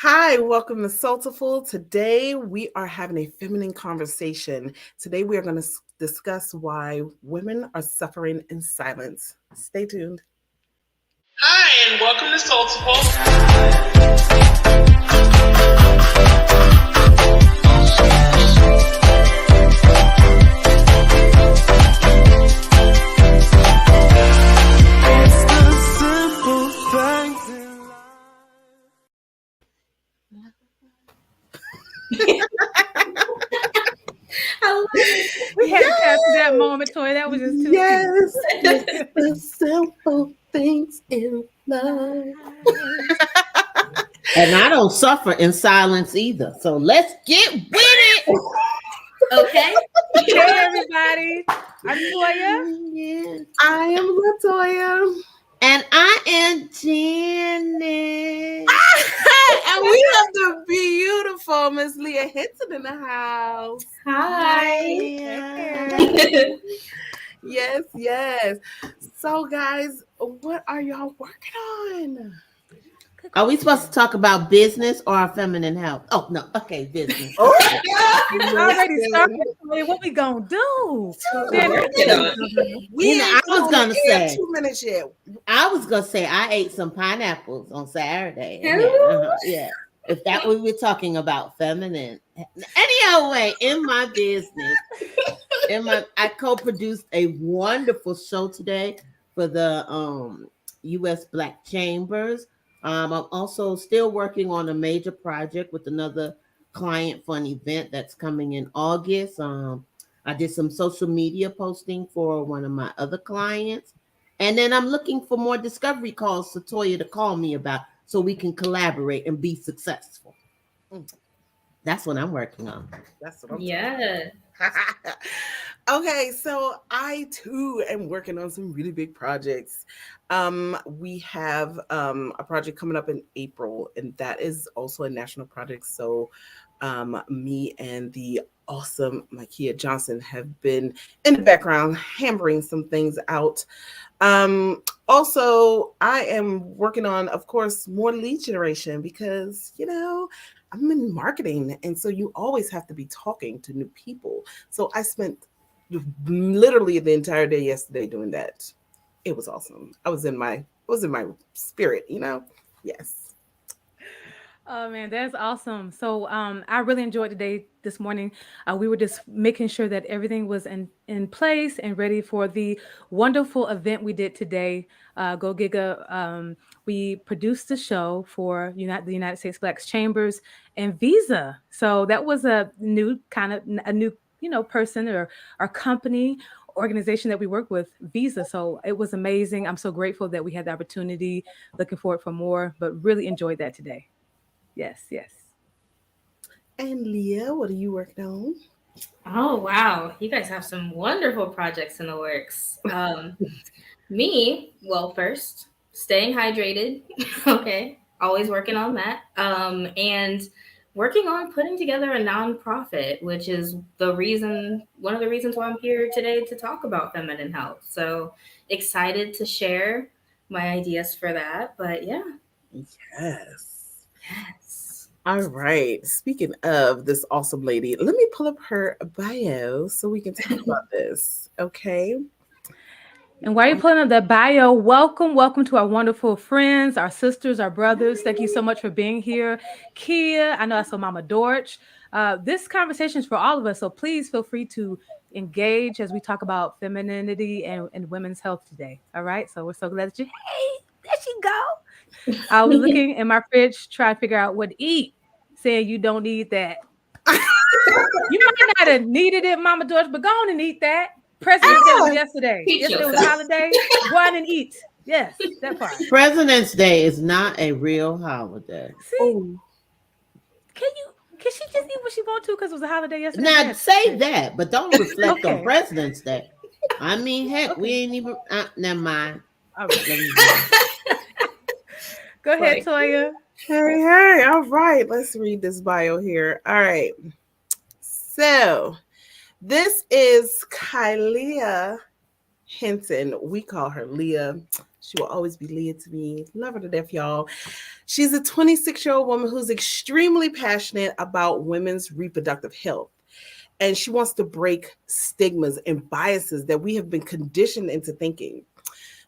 Hi, welcome to Soultiful. Today we are having a feminine conversation. Today we are going to discuss why women are suffering in silence. Stay tuned. Hi, and welcome to Soultiful. We had to capture that moment, Toya. That was just too Yes, it's the simple things in love. And I don't suffer in silence either. So let's get with it. Okay. Hey, everybody. I'm Toya. Yeah. I am Latoya. And I am Janet. And we have the beautiful Miss Leah Hinton in the house. Hi. Yes, yes. So, guys, what are y'all working on? Are we supposed to talk about business or feminine health? Oh, no. Okay, business. Already started. Toya. What we gonna do? We I was gonna say 2 minutes yet. I was gonna say I ate some pineapples on Saturday. Yeah. If that we were talking about feminine. Anyhow, way in my business, I co-produced a wonderful show today for the U.S. Black Chambers. I'm also still working on a major project with another client for an event that's coming in August. I did some social media posting for one of my other clients. And then I'm looking for more discovery calls for Toya to call me about so we can collaborate and be successful. That's what I'm working on. That's what I'm Yeah. Okay, so I too am working on some really big projects. We have a project coming up in April, and that is also a national project. So me and the awesome Makia Johnson have been in the background hammering some things out. Also, I am working on, of course, more lead generation because, I'm in marketing. And so you always have to be talking to new people. So I spent literally the entire day yesterday doing that. It was awesome. I was in my spirit. Yes. Oh man, that's awesome. So I really enjoyed the day this morning. We were just making sure that everything was in place and ready for the wonderful event we did today. Go Giga. We produced the show for the United States Black Chambers and Visa. So that was a new person or company organization that we work with, Visa. So it was amazing. I'm so grateful that we had the opportunity. Looking forward for more, but really enjoyed that today. Yes, yes. And Leah, what are you working on? Oh wow, you guys have some wonderful projects in the works. Me, well, first, staying hydrated. Okay, always working on that. And working on putting together a nonprofit, which is one of the reasons why I'm here today to talk about feminine health. So excited to share my ideas for that. But yeah, Yes. yes. All right. Speaking of this awesome lady, let me pull up her bio so we can talk about this. Okay. And while you're pulling up that bio, welcome to our wonderful friends, our sisters, our brothers. Thank you so much for being here. Kia, I know I saw Mama Dorch. This conversation is for all of us, so please feel free to engage as we talk about femininity and women's health today. All right, so we're so glad that hey, there she go. I was looking in my fridge, trying to figure out what to eat, saying you don't need that. You might not have needed it, Mama George, but go on and eat that. President's Day was yesterday. Yesterday was a holiday. Go on and eat. Yes, that part. President's Day is not a real holiday. See, Oh, can she just eat what she want to because it was a holiday yesterday? Now say that, but don't reflect on Okay. President's Day. I mean, heck, Okay. we ain't even. Never mind. All right. Let me go. Go ahead, Toya. hey. All right. Let's read this bio here. All right. So this is Kylia Hinton. We call her Leah. She will always be Leah to me. Love her to death, y'all. She's a 26-year-old woman who's extremely passionate about women's reproductive health. And she wants to break stigmas and biases that we have been conditioned into thinking.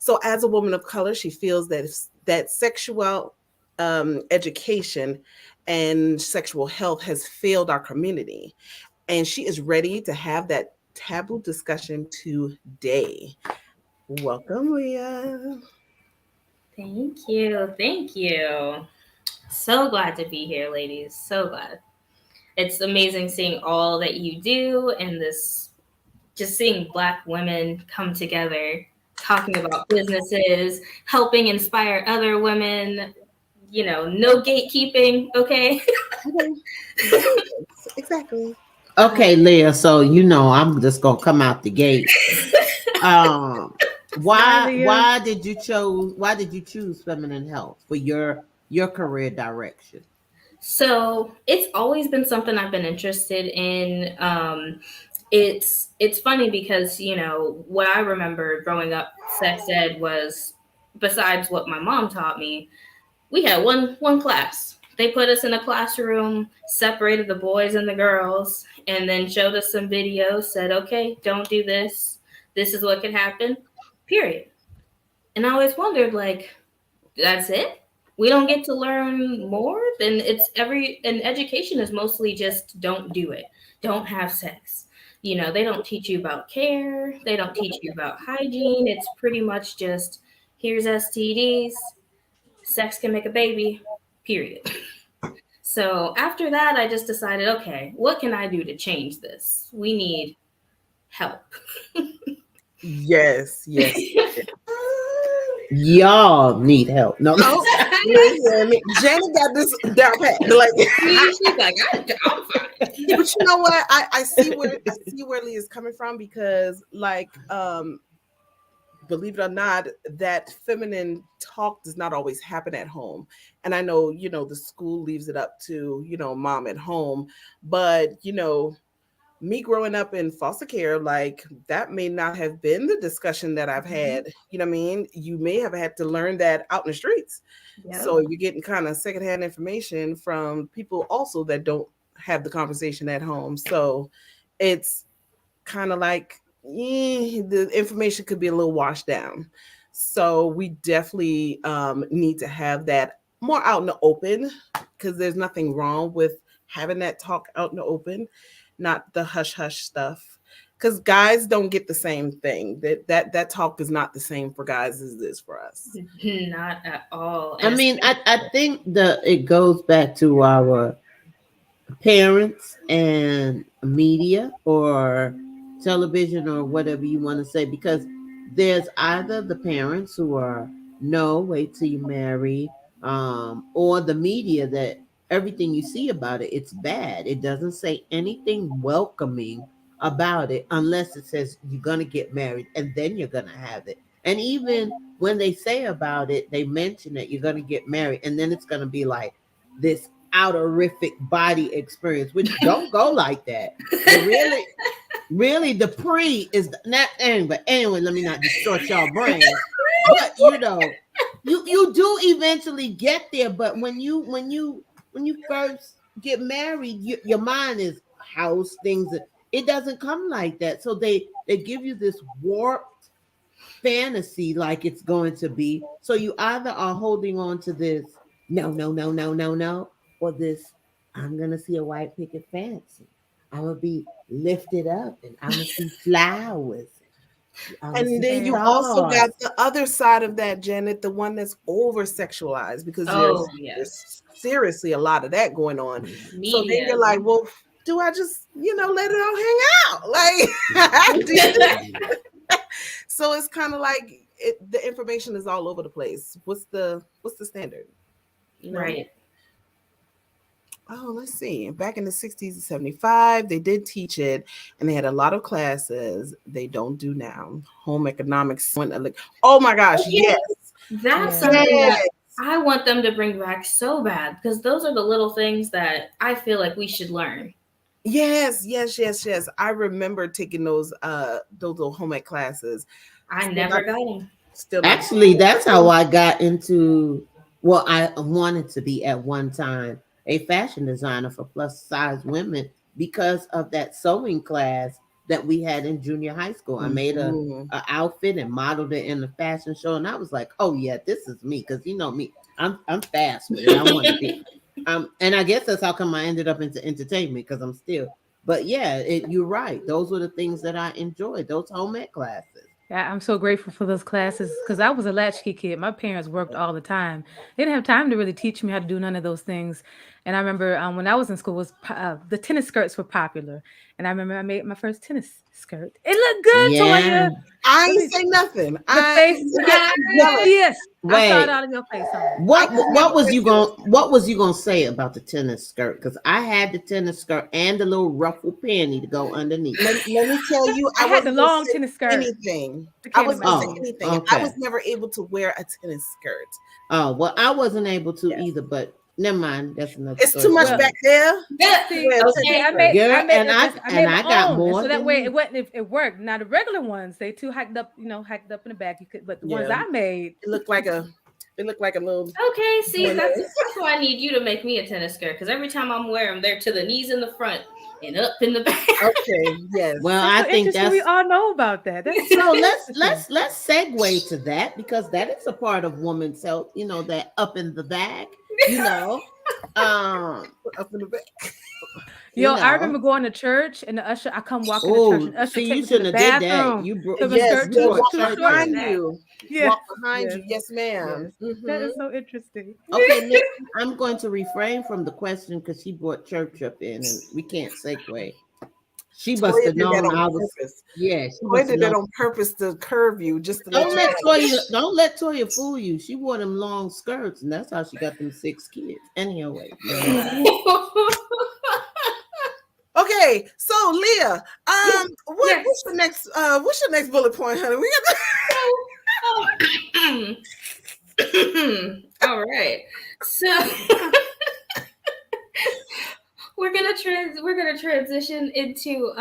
So, as a woman of color, she feels that sexual education and sexual health has failed our community, and she is ready to have that taboo discussion today. Welcome, Leah. Thank you. Thank you. So glad to be here, ladies. So glad. It's amazing seeing all that you do and this, just seeing Black women come together, talking about businesses, helping inspire other women. No gatekeeping, okay? Exactly. Okay, Leah. So I'm just gonna come out the gate. Um, Sorry, Leah. why did you choose feminine health for your career direction? So it's always been something I've been interested in. It's funny because what I remember growing up, sex ed was, besides what my mom taught me, we had one class. They put us in a classroom, separated the boys and the girls, and then showed us some videos. Said, "Okay, don't do this. This is what could happen." Period. And I always wondered, like, that's it? We don't get to learn more? Then and education is mostly just don't do it. Don't have sex. They don't teach you about care. They don't teach you about hygiene. It's pretty much just here's STDs. Sex can make a baby, period. So after that, I just decided, okay, what can I do to change this? We need help. Yes, yes. Y'all need help. No. Oh, listen, Janet got this down pat. Like, She's like, I'm fine. but you know what? I see where Lee is coming from, because, like, believe it or not, that feminine talk does not always happen at home. And I know, the school leaves it up to, mom at home, but me growing up in foster care, like, that may not have been the discussion that I've had. You know what I mean? You may have had to learn that out in the streets. Yep. So you're getting kind of secondhand information from people also that don't have the conversation at home. So it's kind of like, the information could be a little washed down. So we definitely need to have that more out in the open, because there's nothing wrong with having that talk out in the open, not the hush hush stuff. Because guys don't get the same thing. That talk is not the same for guys as it is for us. Not at all. I mean, I think it goes back to our parents and media or television or whatever you want to say, because there's either the parents who are no, wait till you marry, or the media that everything you see about it, it's bad. It doesn't say anything welcoming about it unless it says you're gonna get married and then you're gonna have it. And even when they say about it, they mention that you're gonna get married and then it's gonna be like this outerific body experience, which don't go like that. But really the pre is not anyway. Anyway, let me not distort y'all brains. But you do eventually get there. But when you first get married, your mind is house things. It doesn't come like that. So they give you this warped fantasy like it's going to be. So you either are holding on to this no, or this I'm gonna see a white picket fence. I'm gonna be lifted up and I'm gonna see flowers. And then you also got the other side of that, Janet, the one that's over sexualized, because there's seriously a lot of that going on. Media. So then you're like, well, do I just, let it all hang out? Like, so it's kind of like the information is all over the place. What's the standard? Right. Oh, let's see. Back in the 60s and 75, they did teach it, and they had a lot of classes they don't do now. Home economics. Oh my gosh, yes. That's something that I want them to bring back so bad, because those are the little things that I feel like we should learn. Yes. I remember taking those little home ec classes. I never got them. Still not. Actually, that's how I got into. Well, I wanted to be at one time a fashion designer for plus size women because of that sewing class that we had in junior high school. I made Mhm. a outfit and modeled it in the fashion show, and I was like, "Oh yeah, this is me." Because you know me, I'm fast with it. I want to be. And I guess that's how come I ended up into entertainment because I'm still. But yeah, you're right. Those were the things that I enjoyed. Those home ec classes. Yeah, I'm so grateful for those classes because I was a latchkey kid. My parents worked all the time. They didn't have time to really teach me how to do none of those things. And I remember when I was in school, the tennis skirts were popular. And I remember I made my first tennis skirt. It looked good, Yeah. Toya. I Let ain't me say nothing. the face. I'm jealous. Yes, I saw it Wait. all in your face on it. I could never wear tennis. What was you gonna say about the tennis skirt? Because I had the tennis skirt and the little ruffle panty to go underneath. Let me tell you, I I had the wasn't gonna long say tennis skirt. anything. It I came to wasn't my gonna say knees. Oh, anything. I was okay. never able to wear a tennis skirt. Oh, well, I wasn't able to Yes. either, but never mind. That's another It's too story for much Well, back another. there to see, wear a tennis I Okay. made, skirt. I Girl, made, listen, I made and my I got own, and more so that than way you. it worked. Now the regular ones, they too hiked up, hiked up in the back. You could, but the ones Yeah, I made, it looked like a little Okay, see, one. that's why I need you to make me a tennis skirt because every time I'm wearing them, they're to the knees in the front and up in the back. Okay, yes. Well, that's I so think interesting. We that's all know about that. That's so. so interesting. Let's segue to that because that is a part of woman's health. You know that up in the back. You know, um, Up in the back. you Yo, I know. remember going to church and the usher, I come walking to church and Oh, the usher see, take you me to the shouldn't have did that. bathroom. So my Yes, skirt You they'll too brought walk too church short for up. behind that. you. Yes, Walk behind yes, you. Yes, ma'am. yes. That Hmm. is so interesting. Okay, Nick, I'm going to refrain from the question because she brought church up in, and we can't segue. She must Toya have did that known on I was. purpose. Yeah, she Toya must have did that known. on purpose to curve you, just to let you Don't let Toya fool you. She wore them long skirts, and that's how she got them 6 kids. Anyway, never mind. Right. know. Okay, so Leah, Yes, what's yes. the next what's your next bullet point, honey? We got All right. So we're gonna transition into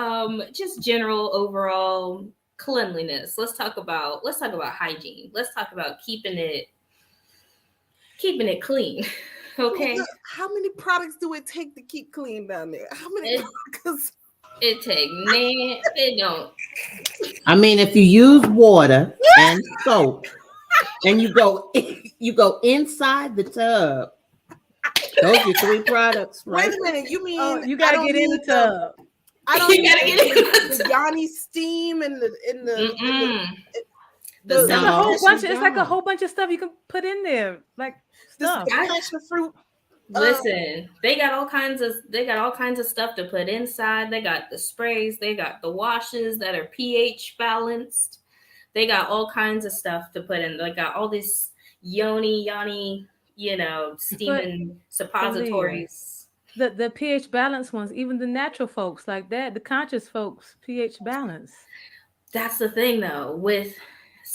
just general overall cleanliness. Let's talk about hygiene. Let's talk about keeping it clean. Okay. how many products do it take to keep clean down there? How many It products? it take man it don't. I mean, if you use water and soap, and you go inside the tub, those are your 3 products, Wait right? a minute, you Oh, mean you I gotta don't get in the need the tub. I don't You need gotta get in the the Yanni steam and Mm-mm. The the There's a stuff whole No, that bunch you of, it's like a don't. whole bunch of stuff you can put in there, like stuff. the I passion fruit. Uh, Listen, they got all kinds of stuff to put inside. They got the sprays, they got the washes that are pH balanced. They got all kinds of stuff to put in. They got all this yoni, But steaming Leah, suppositories. the pH balance ones, even the natural folks like that, the conscious folks, pH balance. That's the thing though, with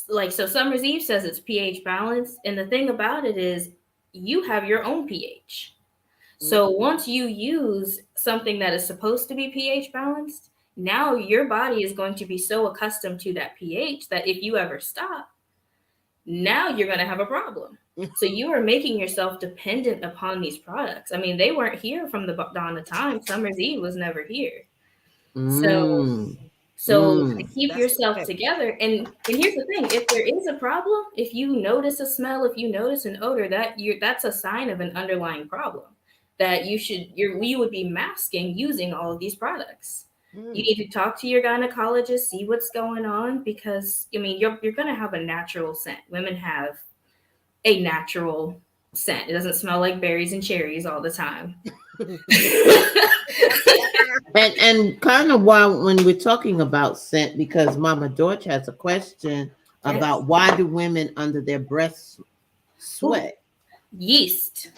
like so Summer's Eve says it's pH balanced, and the thing about it is you have your own pH. So once you use something that is supposed to be pH balanced, now your body is going to be so accustomed to that pH that if you ever stop, now you're going to have a problem. So you are making yourself dependent upon these products. I mean, they weren't here from the dawn of time. Summer's Eve was never here. So Mm, so to mm. keep that's yourself right. together, and here's the thing: if there is a problem, if you notice a smell, if you notice an odor, that's a sign of an underlying problem that you would be masking using all of these products. You Mm. need to talk to your gynecologist, see what's going on, because I mean you're going to have a natural scent. Women have a natural scent. It doesn't smell like berries and cherries all the time. And kind of why when we're talking about scent, because Mama George has a question Yes. about why do women under their breasts Ooh, sweat? yeast.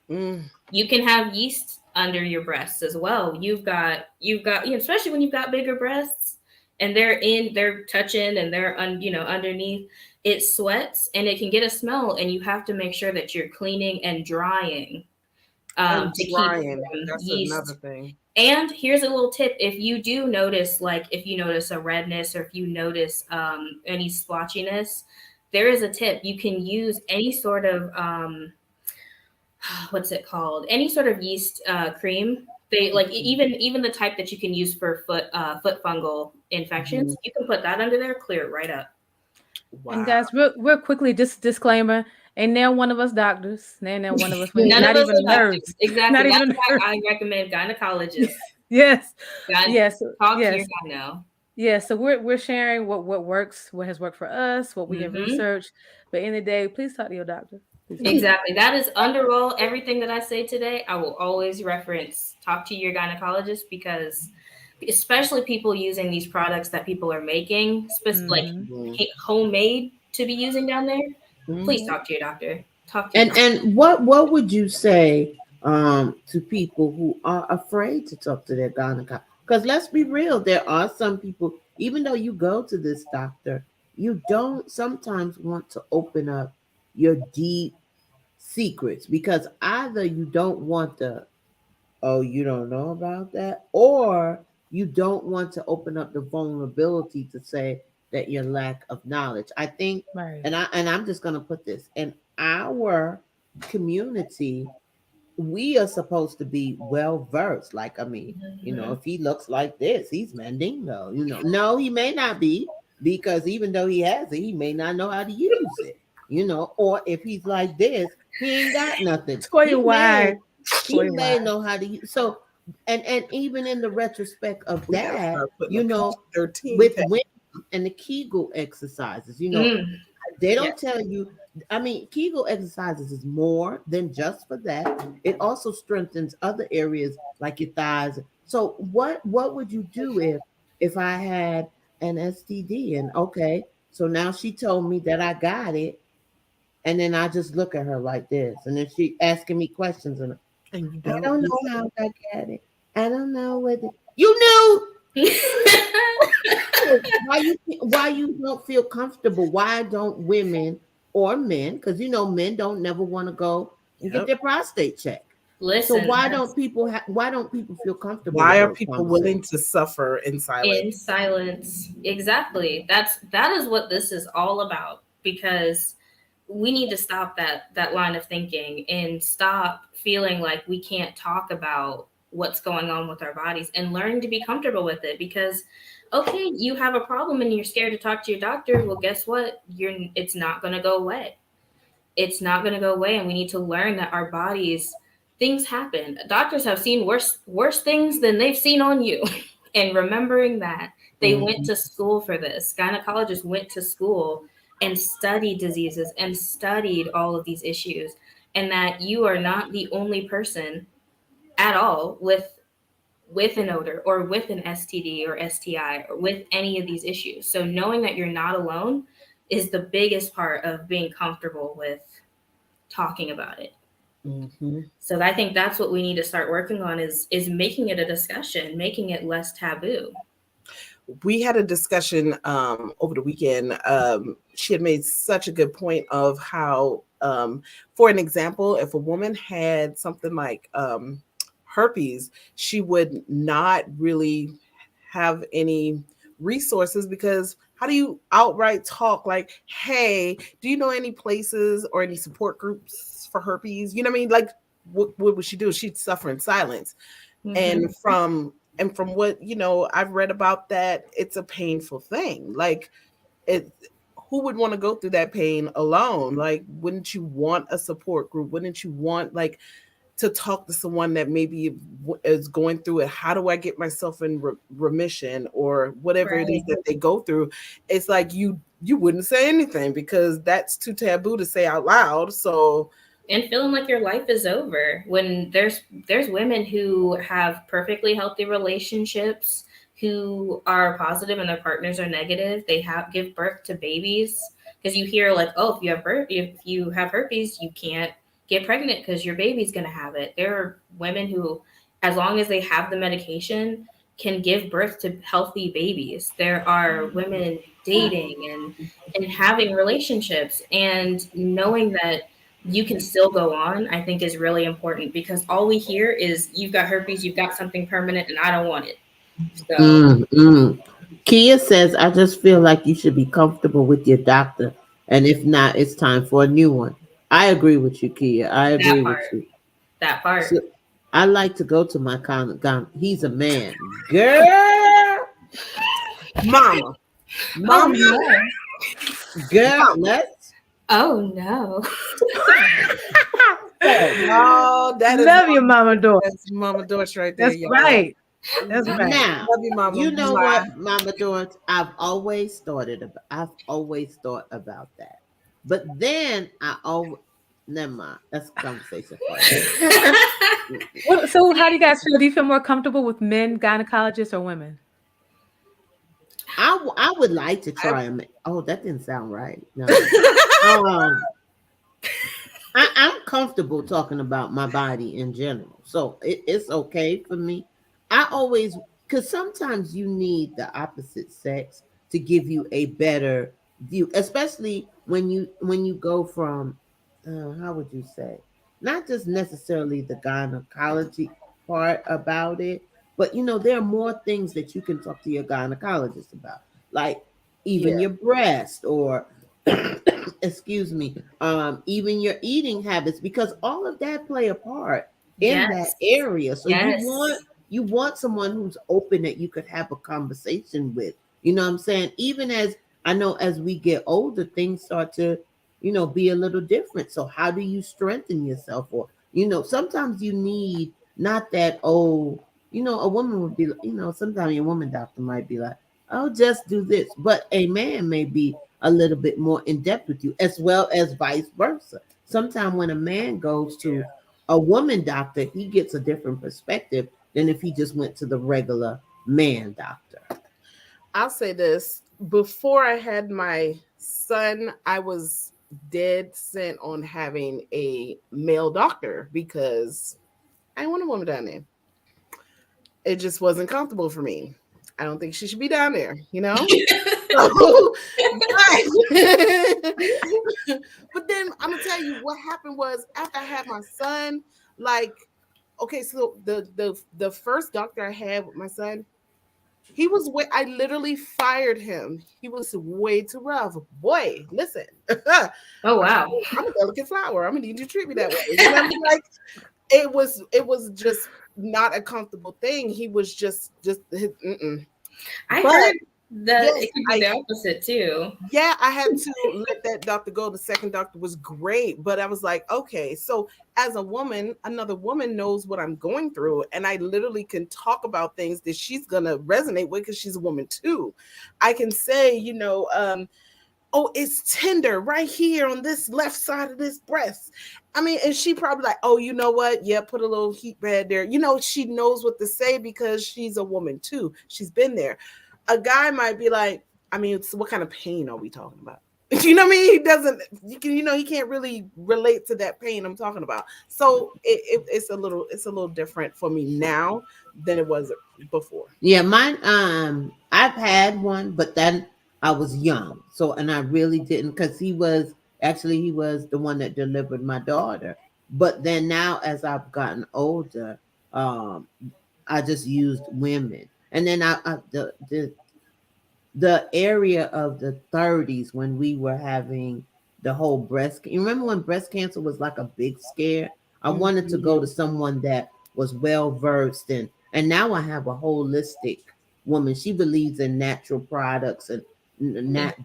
Mm. You can have yeast under your breasts as well. Especially when you've got bigger breasts and they're touching and they're underneath, it sweats and it can get a smell, and you have to make sure that you're cleaning and drying And to keep drying. That's another yeast. thing. And here's a little tip: if you do notice, like if you notice a redness or if you notice any splotchiness, there is a tip. You can use any sort of what's it called? Any sort of yeast cream. They like even the type that you can use for foot fungal infections. You can put that under there, clear it right up. Wow. And guys, real quickly, just disclaimer: ain't now one of us doctors, ain't now one of us, None not of us even a are nurse, doctors. Exactly. not even That's a why nurse. I recommend gynecologists. Yes, yes, Talk to yes. your gyno. Yeah, so we're sharing what works, what has worked for us, what we have researched. But in the day, please talk to your doctor. Exactly. That is under all everything that I say today. I will always reference talk to your gynecologist, because especially people using these products that people are making, like homemade to be using down there. Please talk to your doctor. Talk to And what would you say to people who are afraid to talk to their gynecologist? Because let's be real, there are some people, even though you go to this doctor, you don't sometimes want to open up your deep secrets, because either you don't want the, oh, you don't know about that, or you don't want to open up the vulnerability to say that your lack of knowledge. I think, Right. and I'm just going to put this in our community, we are supposed to be well versed. Like, I mean, if he looks like this, he's Mandingo. No, he may not be, because even though he has it, he may not know how to use it. Or if he's like this, he ain't got nothing. Toya, why? He may know how to use. So, and even in the retrospect of that, with women and the Kegel exercises, they don't tell you. I mean, Kegel exercises is more than just for that. It also strengthens other areas like your thighs. So, what would you do if I had an STD? And okay, so now she told me that I got it, and then I just look at her like this, and then she asking me questions, and you I don't know how I got it. I don't know whether you knew. Why you don't feel comfortable? Why don't women or men? Because men don't never want to go and get their prostate checked. Listen. So why don't people feel comfortable? Why are people willing to suffer in silence? In silence. Exactly. That is what this is all about, because we need to stop that line of thinking and stop feeling like we can't talk about what's going on with our bodies, and learn to be comfortable with it. Because okay, you have a problem and you're scared to talk to your doctor. Well, guess what? It's not going to go away. It's not going to go away. And we need to learn that our bodies, things happen. Doctors have seen worse things than they've seen on you. And remembering that they went to school for this. Gynecologists went to school and studied diseases and studied all of these issues. And that you are not the only person at all with an odor or with an STD or STI or with any of these issues. So knowing that you're not alone is the biggest part of being comfortable with talking about it. So I think that's what we need to start working on is making it a discussion, making it less taboo. We had a discussion over the weekend. She had made such a good point of how, for an example, if a woman had something like herpes, she would not really have any resources, because how do you outright talk like, hey, do you know any places or any support groups for herpes? You know what I mean? Like, what would she do? She'd suffer in silence. And from what I've read about that, it's a painful thing. Like, who would want to go through that pain alone? Like, wouldn't you want a support group? Wouldn't you want to talk to someone that maybe is going through it? How do I get myself in remission, or whatever it is that they go through? It's like you wouldn't say anything because that's too taboo to say out loud. So, and feeling like your life is over, when there's women who have perfectly healthy relationships, who are positive and their partners are negative. They give birth to babies, because you hear like, oh, if you have herpes, you can't get pregnant because your baby's going to have it. There are women who, as long as they have the medication, can give birth to healthy babies. There are women dating and having relationships, and knowing that you can still go on, I think is really important, because all we hear is you've got herpes, you've got something permanent, and I don't want it. So. Kia says, I just feel like you should be comfortable with your doctor And if not, it's time for a new one. I agree with you, Kia. I agree That with part. you. That part. So I like to go to my he's a man. Girl, Mama, Oh mama, no. girl, mama. let's Oh no. No, that is Love you, Mama Dor. that's Mama Dorch right there, That's y'all. right. That's right. now. Love you, Mama. You know Mwah. what, Mama Dorothy? I've always thought about that. But then I always never mind. That's a conversation for So, how do you guys feel? Do you feel more comfortable with men gynecologists or women? I would like to I- try them. Oh, that didn't sound right. No. Um, I'm comfortable talking about my body in general, so it's okay for me. I always, because sometimes you need the opposite sex to give you a better view, especially when you go from, how would you say, not just necessarily the gynecology part about it, but there are more things that you can talk to your gynecologist about, like even yeah, your breast or excuse me, even your eating habits, because all of that play a part in that Yes. area. So you want Yes. you want someone who's open that you could have a conversation with. You know what I'm saying? Even as I know as we get older, things start to, be a little different. So how do you strengthen yourself? Or, sometimes you need not that, oh, a woman would be, sometimes a woman doctor might be like, oh, just do this. But a man may be a little bit more in depth with you, as well as vice versa. Sometimes when a man goes to a woman doctor, he gets a different perspective than if he just went to the regular man doctor. I'll say this. Before I had my son, I was dead set on having a male doctor because I want a woman down there. It just wasn't comfortable for me. I don't think she should be down there, you know? So, but, but then I'm gonna tell you what happened was after I had my son, like, okay, so the first doctor I had with my son, he was way I literally fired him. He was way too rough. Boy, listen. Oh wow. I'm a delicate flower. I'm gonna need you to treat me that way. You know what I mean? Like it was just not a comfortable thing. He was just mm-mm. I But heard that yes, it could be the opposite too. yeah, I had to let that doctor go. The second doctor was great, but I was like, okay, so as a woman, another woman knows what I'm going through, and I literally can talk about things that she's gonna resonate with because she's a woman too. I can say, oh, it's tender right here on this left side of this breast. I mean, and she probably like, oh, you know what? Yeah, put a little heat pad there. She knows what to say because she's a woman too. She's been there. A guy might be like, I mean, what kind of pain are we talking about? You know what I mean? He doesn't, he can't really relate to that pain I'm talking about. So it's a little different for me now than it was before. Yeah, mine. I've had one, but then I was young, so and I really didn't because he was the one that delivered my daughter. But then now, as I've gotten older, um, I just used women, and then the area of the 30s when we were having the whole you remember when breast cancer was like a big scare. I wanted to go Mhm. to someone that was well versed and now I have a holistic woman. She believes in natural products and Mm. nat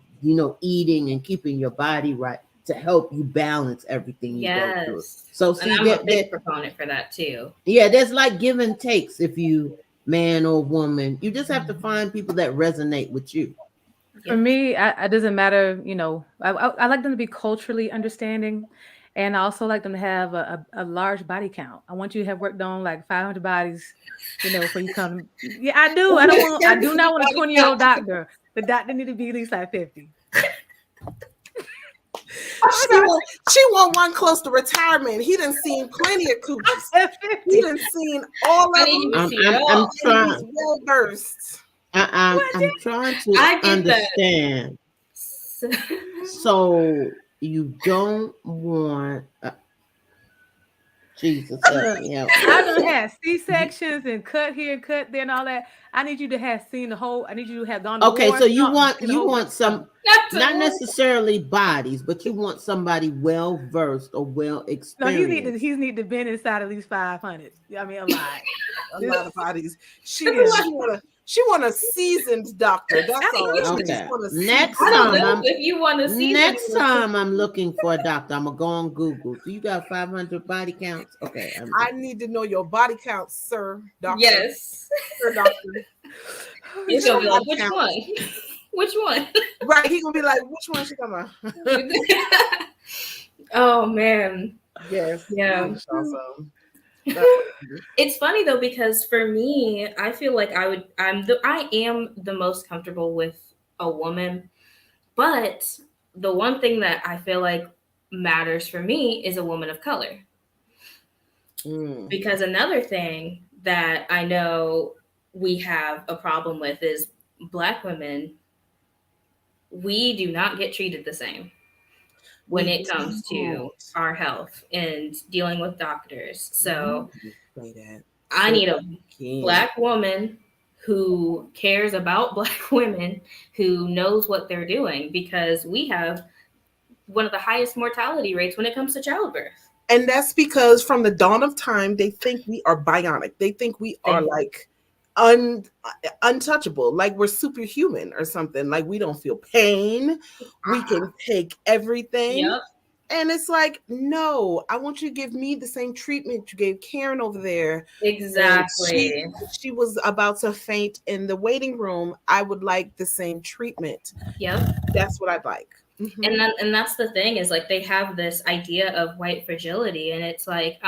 eating and keeping your body right to help you balance everything you go through. Yes. So And see I'm a that big proponent for that too. yeah, there's like give and takes if you man or woman. You just have to find people that resonate with you. For Yep. me, it doesn't matter. I like them to be culturally understanding, and I also like them to have a large body count. I want you to have worked on like 500 bodies, before you come. Yeah, I do. I do not want a 20-year-old doctor. The doctor need to be at least like 50. She want one close to retirement. He done seen plenty of coochies. He 50. done seen all I of need you them, to I'm see it I'm, I'm all. and he's trying. well versed. I'm trying to I get that. understand. So you don't want Jesus help me out. I done had C-sections and cut here, cut there, and all that. I need you to have seen the whole. I need you to have gone to Okay, war. so you No, want seen a whole bunch of stuff. some, Not to not worry. necessarily bodies, but you want somebody well versed or well No, experienced. he's need to been inside at least 500. I mean, a lot. A lot of bodies. She want a seasoned doctor. That's all. She just Okay. want a Next I seasoned. don't know time if you want to see next time I'm looking for a doctor, I'm gonna go on Google. So you got 500 body counts? Okay. I need to know your body count, sir, doctor. Yes. Sir, doctor. He's gonna be like, Body which count. one? Which one? Right. He gonna be like, which one she talking about? Oh man. Yes. Yeah. That's awesome. It's funny though, because for me, I feel like I am the most comfortable with a woman, but the one thing that I feel like matters for me is a woman of color. Because another thing that I know we have a problem with is Black women, we do not get treated the same when it comes to our health and dealing with doctors. So I need a Black woman who cares about Black women, who knows what they're doing, because we have one of the highest mortality rates when it comes to childbirth. And that's because from the dawn of time, they think we are bionic. They think we are like untouchable, like we're superhuman or something. Like we don't feel pain. We can take everything. Yep. And it's like, no, I want you to give me the same treatment you gave Karen over there. Exactly. She was about to faint in the waiting room. I would like the same treatment. Yep. That's what I'd like. Mm-hmm. And that's the thing, is like they have this idea of white fragility, and it's like,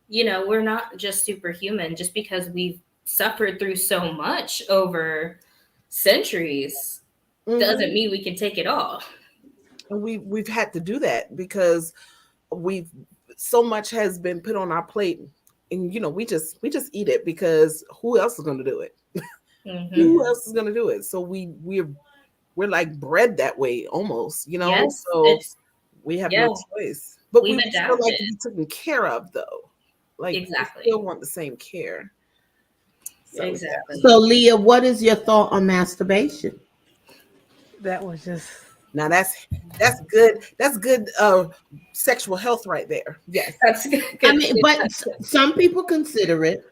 we're not just superhuman. Just because we've suffered through so much over centuries doesn't mean we can take it all. And we've had to do that because so much has been put on our plate, and we just eat it because who else is going to do it? Mm-hmm. Who else is going to do it? So we're like bred that way almost, Yes, so we have no choice. But we still like to be taken care of, though. Like, exactly, we still want the same care. So, exactly. So, Leah, what is your thought on masturbation? That was just that's good. That's good sexual health right there. Yes, that's good. I mean, but some people consider it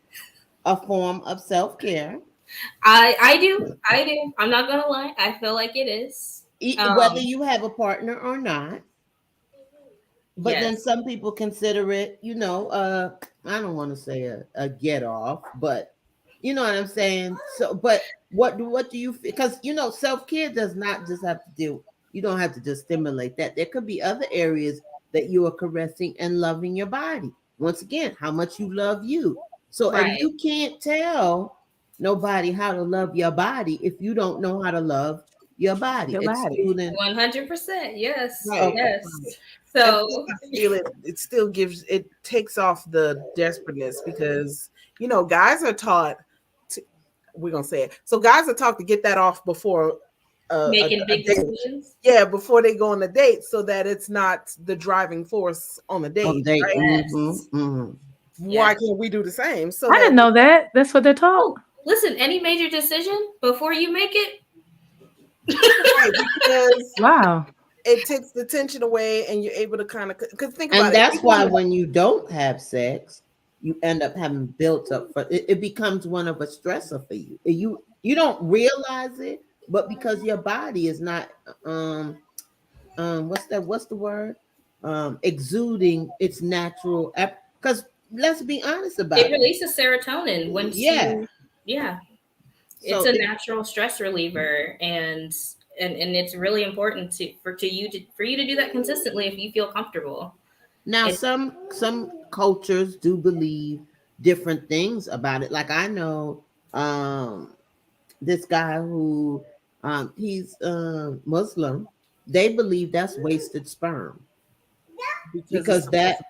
a form of self-care. I do. I'm not gonna lie. I feel like it is. Whether you have a partner or not. But then some people consider it, I don't want to say a get off, but you know what I'm saying? So, but what do you, because, self-care does not just have to do, you don't have to just stimulate that. There could be other areas that you are caressing and loving your body. Once again, how much you love you. So, and you can't tell nobody how to love your body if you don't know how to love your body. 100%. Yes. Right. Yes. So I feel it still takes off the desperateness, because guys are taught to, we're gonna say it. So guys are taught to get that off before making big decisions. Yeah, before they go on a date, so that it's not the driving force on the date. Right? Mm-hmm, mm-hmm. Why can't we do the same? So I didn't know that. That's what they're taught. Listen, any major decision before you make it. Right, because wow, it takes the tension away, and you're able to kind of think about it. And that's why when you don't have sex, you end up having built up for it becomes one of a stressor for you. You don't realize it, but because your body is not what's the word? Exuding its natural, because let's be honest about it. It releases serotonin when it's a natural stress reliever, and it's really important for you to do that consistently if you feel comfortable. Now, some cultures do believe different things about it. Like I know this guy who he's Muslim. They believe that's wasted sperm. Because that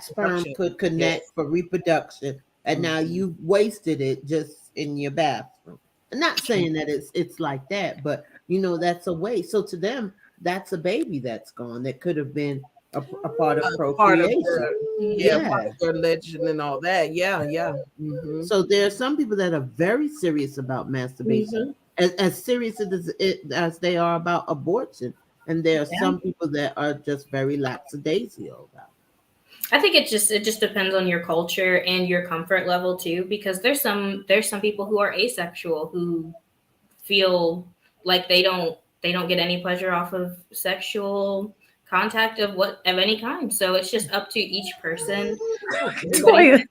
sperm could connect for reproduction, and now you've wasted it just in your bathroom. I'm not saying that it's like that, but that's a waste. So to them, that's a baby that's gone that could have been a part of part of procreation. part Yeah. of their legend and all that. Yeah, yeah. Mm-hmm. So there are some people that are very serious about masturbation, Mhm. as serious as they are about abortion. And there are Yeah. some people that are just very lackadaisical about I think it just depends on your culture and your comfort level too, because there's some people who are asexual who feel like they don't get any pleasure off of sexual contact of any kind. So it's just up to each person. Everybody. Toya,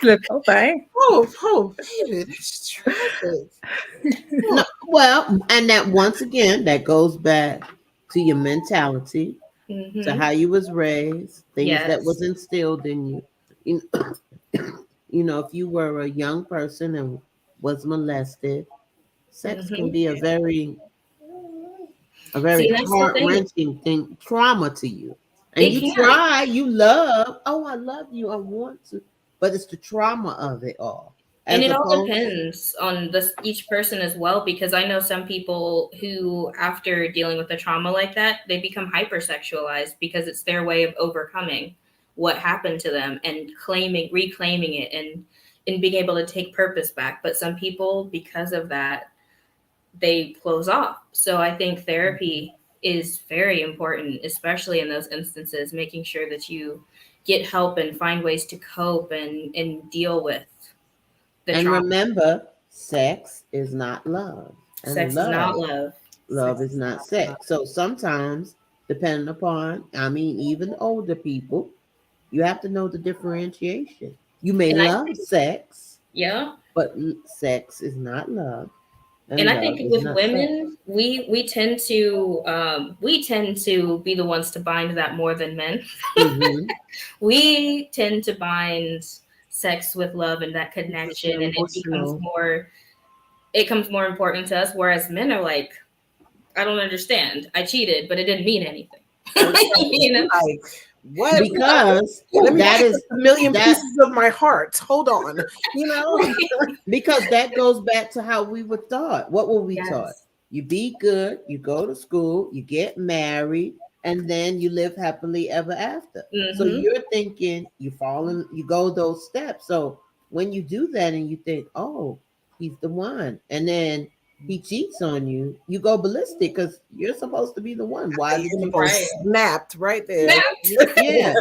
look, okay. Oh, baby, that's tragic. it. No, Oh, well, and that once again, that goes back to your mentality, to Hmm. how you was raised, things that Yes. was instilled in you. You if you were a young person and was molested, sex can Hmm. be a very See, that's the heart thing. wrenching thing, trauma to you. And It you can. try, you love, oh, I love you, I want to, but it's the trauma of it all, And as it all opposed. depends on each person as well, because I know some people who, after dealing with a trauma like that, they become hypersexualized because it's their way of overcoming what happened to them and reclaiming it, and being able to take purpose back. But some people, because of that, they close off. So I think therapy is very important, especially in those instances, making sure that you get help and find ways to cope and deal with the And trauma. remember, sex is not love, and Sex is not love. love sex is is not not love. sex. So sometimes, depending upon, I mean, even older people, you have to know the differentiation. You may And I love think, sex, yeah. but sex is not love, And and I think love is with not sex. women, we tend to be the ones to bind that more than men. Mm-hmm. We tend to bind sex with love and that Because connection, we're and emotional. it comes more important to us. Whereas men are like, I don't understand. I cheated, but it didn't mean anything. Exactly. you know? Like, what? Because Let me that pick is up a million that pieces of my heart. Hold on. You know? because that goes back to how we were taught. What were we taught? Yes. You be good, you go to school, you get married, and then you live happily ever after. So Mm-hmm. you're thinking you fall in, you go those steps. So when you do that and you think, oh, he's the one, and then he cheats on you, you go ballistic because you're supposed to be the one. Why Your didn't you? nipples Right. snapped right there. Snapped. Yeah.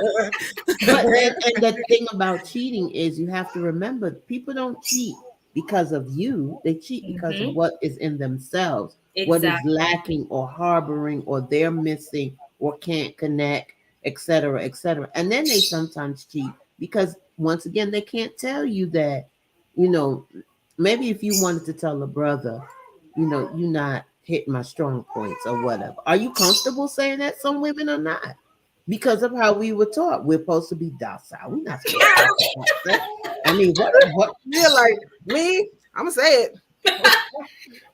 But and the thing about cheating is you have to remember people don't cheat because of you. They cheat because of Mm-hmm. what is in themselves, what is Exactly. lacking or harboring or they're missing or can't connect, etc., etc. And then they sometimes cheat because once again they can't tell you that, you know, maybe if you wanted to tell a brother, you're not hitting my strong points or whatever. Are you comfortable saying that? Some women are not because of how we were taught. We're supposed to be docile. We're not supposed to talk about sex. I mean, what? You're like, me? I'm going to say it.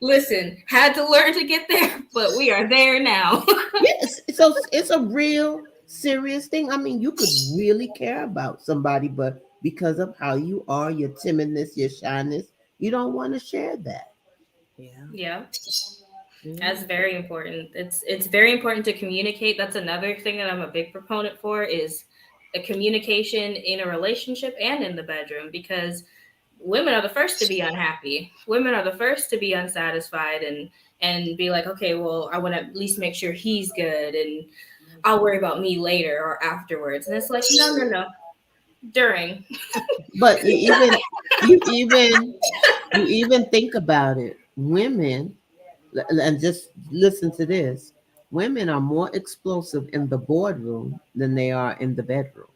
Listen, had to learn to get there, but we are there now. Yes. So it's a real serious thing. I mean, you could really care about somebody, but because of how you are, your timidness, your shyness, you don't want to share that. Yeah. Yeah. Yeah. That's very important. It's very important to communicate. That's another thing that I'm a big proponent for is a communication in a relationship and in the bedroom, because women are the first to be unhappy. Women are the first to be unsatisfied and be like, okay, well, I want to at least make sure he's good and I'll worry about me later or afterwards. And it's like, no, no, no. During. But you even think about it. Women, and just listen to this. Women are more explosive in the boardroom than they are in the bedroom.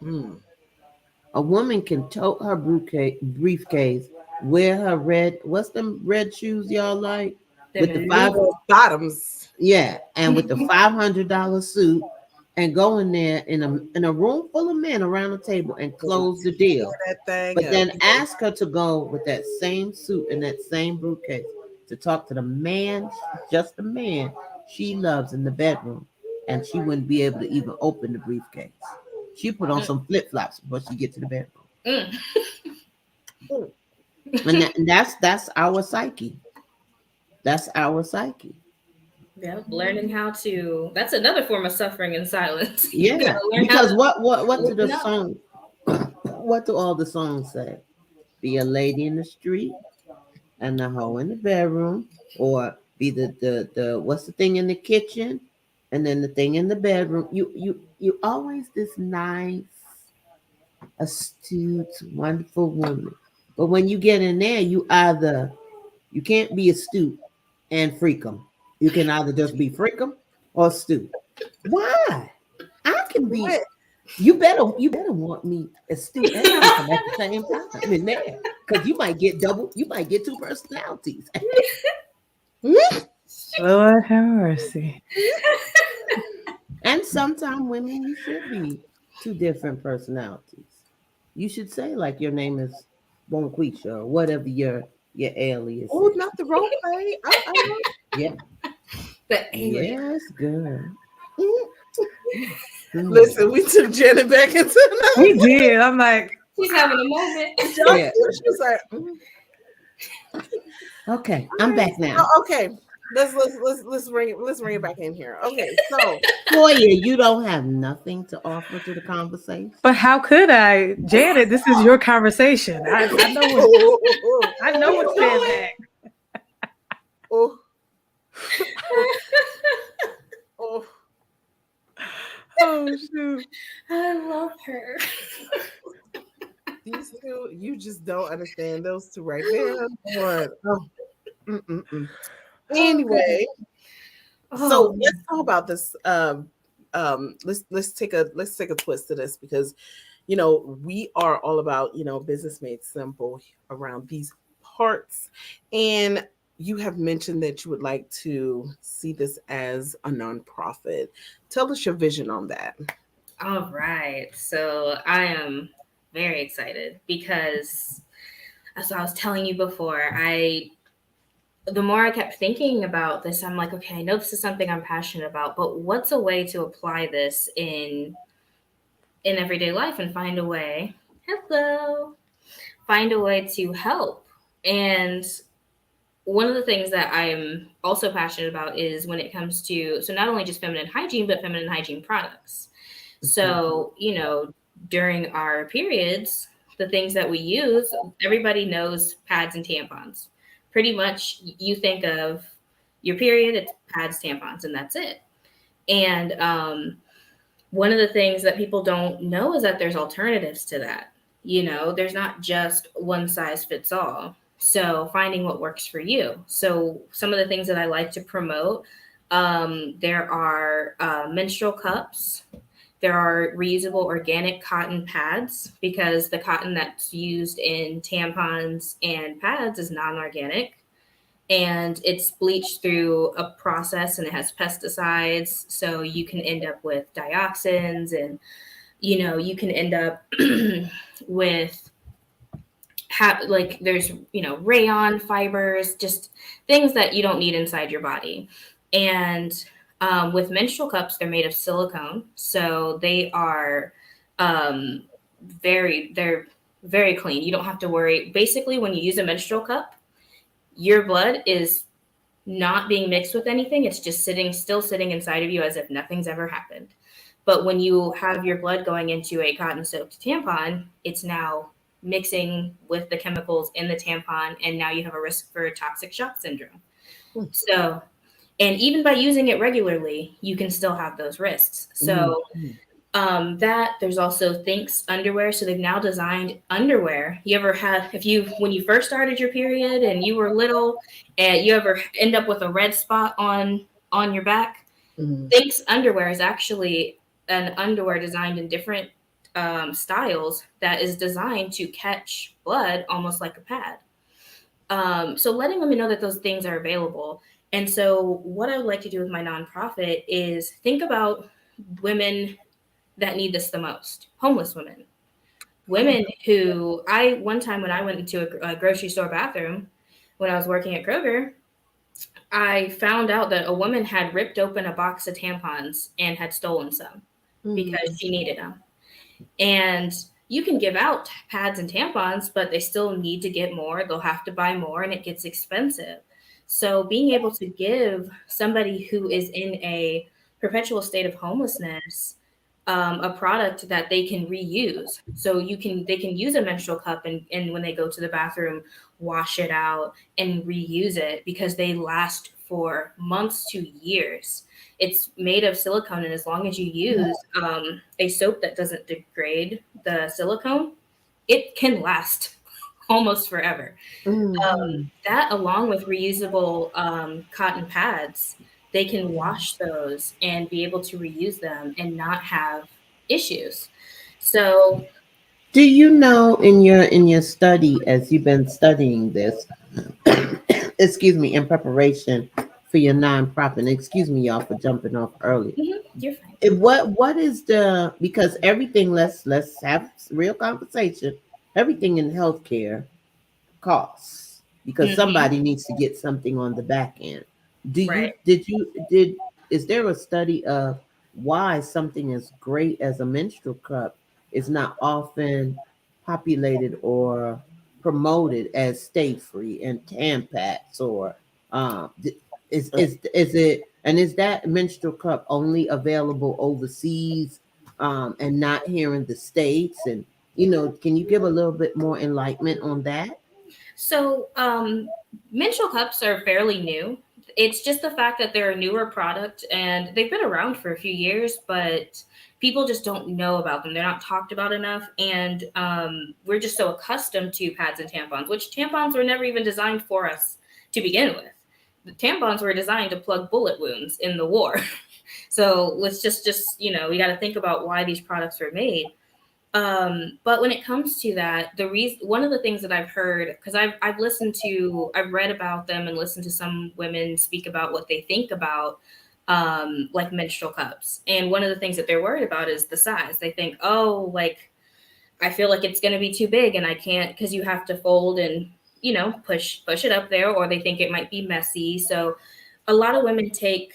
Mm. A woman can tote her briefcase, wear her what's them red shoes y'all like? Them With the in five, Those bottoms. yeah, and with the $500 suit and go in there in a room full of men around the table and And close the tear deal. that thing But up. then ask her to go with that same suit and that same briefcase to talk to the man, just the man she loves in the bedroom, and she wouldn't be able to even open the briefcase. She put on Mm, some flip flops before she get to the bedroom, mm. Mm. and that's our psyche. That's our psyche. Yep, learning how to. That's another form of suffering in silence. You Yeah, gotta learn how because to what do the listen up. song? What do all the songs say? Be a lady in the street and the hoe in the bedroom, or be the what's the thing in the kitchen, and then the thing in the bedroom. You always this nice, astute, wonderful woman, but when you get in there, you can't be astute and freak 'em. You can either just be freak 'em or astute. Why? I can be. What? You better want me astute and freakum at the same time in there, because you might get two personalities. Lord have mercy. And sometimes women, you should be two different personalities. You should say like your name is Bonquisha or whatever your alias Oh, is. not the role play. I know. Yeah. The alien. Yes, girl. Listen, we took Janet back into another. We did. I'm like, She's having a moment. Yeah. She was like, Okay, I'm back now. oh, okay. Let's bring it back in here. Okay, so Toya, you don't have nothing to offer to the conversation. but how could I, Janet? This is your conversation. I know what I know what said back. oh, oh, Oh shoot! I love her. these two, you just don't understand those two right there. Lord. Oh, anyway, so let's talk about this. Let's take a twist to this, because we are all about business made simple around these parts, and you have mentioned that you would like to see this as a nonprofit. Tell us your vision on that. All right. So I am very excited because, as I was telling you before, the more I kept thinking about this, I'm like, okay, I know this is something I'm passionate about, but what's a way to apply this in everyday life and find a way to help? And one of the things that I'm also passionate about is when it comes to, so not only just feminine hygiene, but feminine hygiene products. So, during our periods, the things that we use, everybody knows pads and tampons. Pretty much you think of your period, it's pads, tampons, and that's it. And one of the things that people don't know is that there's alternatives to that. There's not just one size fits all. So finding what works for you. So some of the things that I like to promote, there are menstrual cups. There are reusable organic cotton pads, because the cotton that's used in tampons and pads is non-organic, and it's bleached through a process and it has pesticides. So you can end up with dioxins, and, you can end up with there's, rayon fibers, just things that you don't need inside your body. And with menstrual cups, they're made of silicone, so they are they're very clean. You don't have to worry. Basically, when you use a menstrual cup, your blood is not being mixed with anything. It's just still sitting inside of you as if nothing's ever happened. But when you have your blood going into a cotton-soaked tampon, it's now mixing with the chemicals in the tampon, and now you have a risk for toxic shock syndrome. So, and even by using it regularly, you can still have those risks. So there's also Thinx underwear. So they've now designed underwear. When you first started your period and you were little, and you ever end up with a red spot on your back, Thinx underwear is actually an underwear designed in different styles that is designed to catch blood almost like a pad. So letting women know that those things are available. And so what I would like to do with my nonprofit is think about women that need this the most. Homeless women who one time when I went into a grocery store bathroom when I was working at Kroger, I found out that a woman had ripped open a box of tampons and had stolen some because she needed them. And you can give out pads and tampons, but they still need to get more. They'll have to buy more, and it gets expensive. So being able to give somebody who is in a perpetual state of homelessness a product that they can reuse. So they can use a menstrual cup and when they go to the bathroom, wash it out and reuse it because they last for months to years. It's made of silicone, and as long as you use a soap that doesn't degrade the silicone, it can last almost forever. Mm-hmm. That, along with reusable cotton pads, they can wash those and be able to reuse them and not have issues. So, Do you know in your study, as you've been studying this, excuse me, in preparation for your nonprofit, and excuse me, y'all, for jumping off early. you're fine. What is the, because everything, let's have real conversation. Everything in healthcare costs because Hmm. somebody needs to get something on the back end. Do you Right. did is there a study of why something as great as a menstrual cup is not often populated or promoted as stay free and Tampax or is it, and is that menstrual cup only available overseas and not here in the States? And can you give a little bit more enlightenment on that? So, menstrual cups are fairly new. It's just the fact that they're a newer product and they've been around for a few years, but people just don't know about them. They're not talked about enough. And we're just so accustomed to pads and tampons, which tampons were never even designed for us to begin with. The tampons were designed to plug bullet wounds in the war. So let's just we got to think about why these products were made. But when it comes to that, one of the things that I've heard, because I've read about them and listened to some women speak about what they think about like menstrual cups. And one of the things that they're worried about is the size. They think, oh, like I feel like it's going to be too big and I can't, because you have to fold and push it up there, or they think it might be messy. So a lot of women take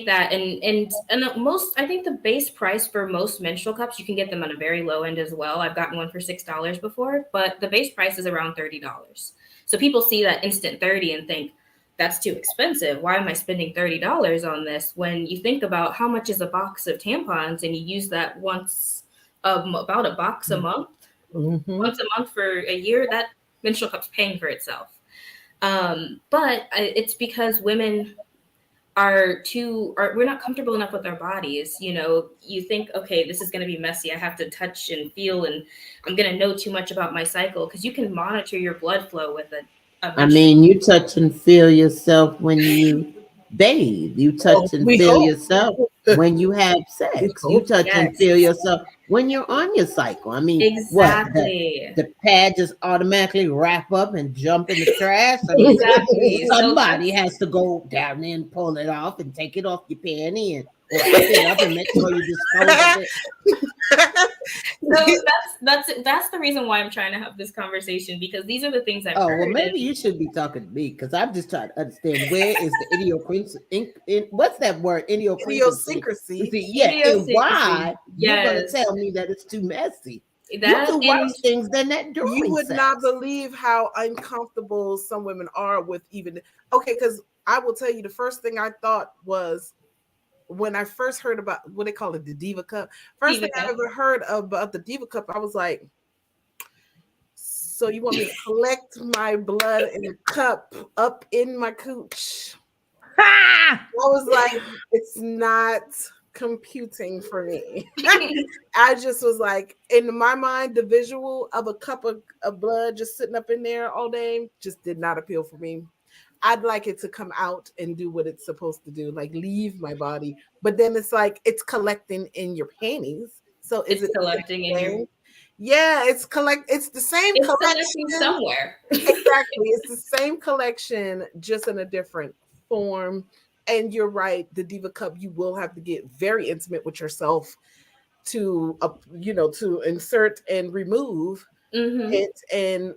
that and most, I think the base price for most menstrual cups, you can get them on a very low end as well. I've gotten one for $6 before, but the base price is around $30. So people see that instant 30 and think that's too expensive. Why am I spending $30 on this? When you think about how much is a box of tampons and you use that about a box a month, Mm-hmm. once a month for a year, that menstrual cup's paying for itself. But it's because women we're not comfortable enough with our bodies. You think, okay, this is going to be messy, I have to touch and feel, and I'm going to know too much about my cycle, because you can monitor your blood flow with a I menstrual. mean, you touch and feel yourself when you bathe. You Well, touch and we feel hope. yourself when you have We sex. You hope. touch and feel Yes, yourself when you're on your cycle. I mean, what exactly. the pad just automatically wrap up and jump in the trash? I mean, Exactly. So somebody that's has to go down there and pull it off and take it off your panty and wrap it up and make sure you dispose of it. so that's the reason why I'm trying to have this conversation, because these are the things I've Oh, well, heard. maybe you should be talking to me because I'm just trying to understand where is the idiosyncrasy. What's that word? Idiosyncrasy. Idiosyncrasy. Yeah, and Idiosyncrasy. why you're going to Yes, tell me that it's too messy. You that do and worse things than that You during would not sex. believe how uncomfortable some women are with even. Okay, because I will tell you, the first thing I thought was when I first heard about what they call it, the Diva Cup. First thing Diva I Cup. ever heard about the Diva Cup, I was like, so you want me to collect my blood in a cup up in my cooch? Ha! I was like, it's not computing for me. I just was like, in my mind, the visual of a cup of blood just sitting up in there all day just did not appeal for me. I'd like it to come out and do what it's supposed to do, like leave my body. But then it's like it's collecting in your panties. So is It's it the collecting in same your. thing? Yeah, it's the same It's collecting collection. somewhere. Exactly. It's the same collection, just in a different form. And you're right, the Diva Cup, you will have to get very intimate with yourself to to insert and remove Hmm. it. And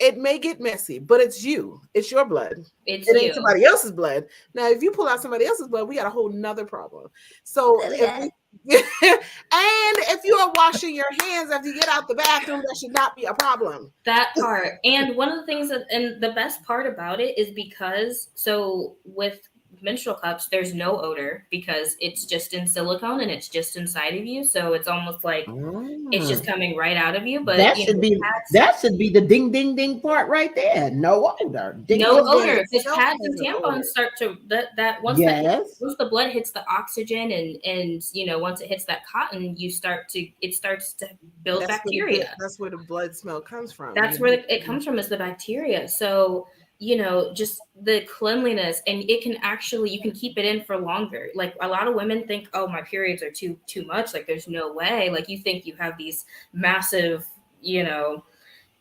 it may get messy, but it's you. It's your blood. It's It ain't you. somebody else's blood. Now, if you pull out somebody else's blood, we got a whole nother problem. So if we, and if you are washing your hands after you get out the bathroom, that should not be a problem. That part. And one of the things that, and the best part about it is because, so with menstrual cups, there's no odor because it's just in silicone and it's just inside of you. So it's almost like it's just coming right out of you. But that should be the ding ding ding part right there. No odor. Ding, no ding, odor. ding. Because pads and tampons start to that once once the blood hits the oxygen and once it hits that cotton, it starts to build bacteria. That's where the blood smell comes from. That's where it comes from, is the bacteria. So just the cleanliness, and you can keep it in for longer. Like a lot of women think, oh, my periods are too much. Like there's no way. Like you think you have these massive,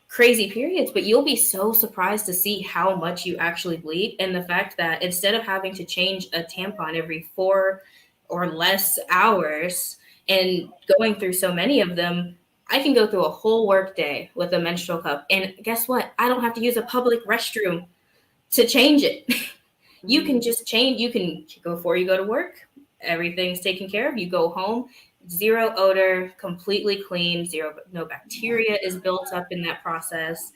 crazy periods, but you'll be so surprised to see how much you actually bleed. And the fact that instead of having to change a tampon every 4 or less hours and going through so many of them, I can go through a whole work day with a menstrual cup. And guess what? I don't have to use a public restroom to change it. You can just change. You can go before you go to work. Everything's taken care of. You go home, zero odor, completely clean, no bacteria is built up in that process.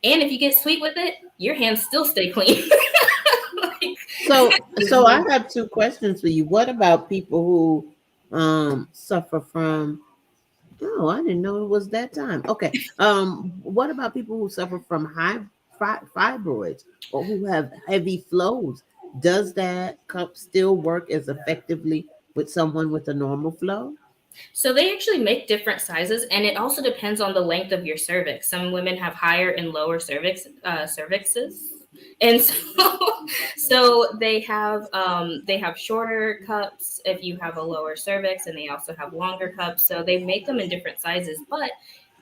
And if you get sweet with it, your hands still stay clean. So I have 2 questions for you. What about people who suffer from, oh, I didn't know it was that time. Okay. What about people who suffer from high fibroids or who have heavy flows? Does that cup still work as effectively with someone with a normal flow? So they actually make different sizes, and it also depends on the length of your cervix. Some women have higher and lower cervixes. And so they have shorter cups if you have a lower cervix, and they also have longer cups. So they make them in different sizes.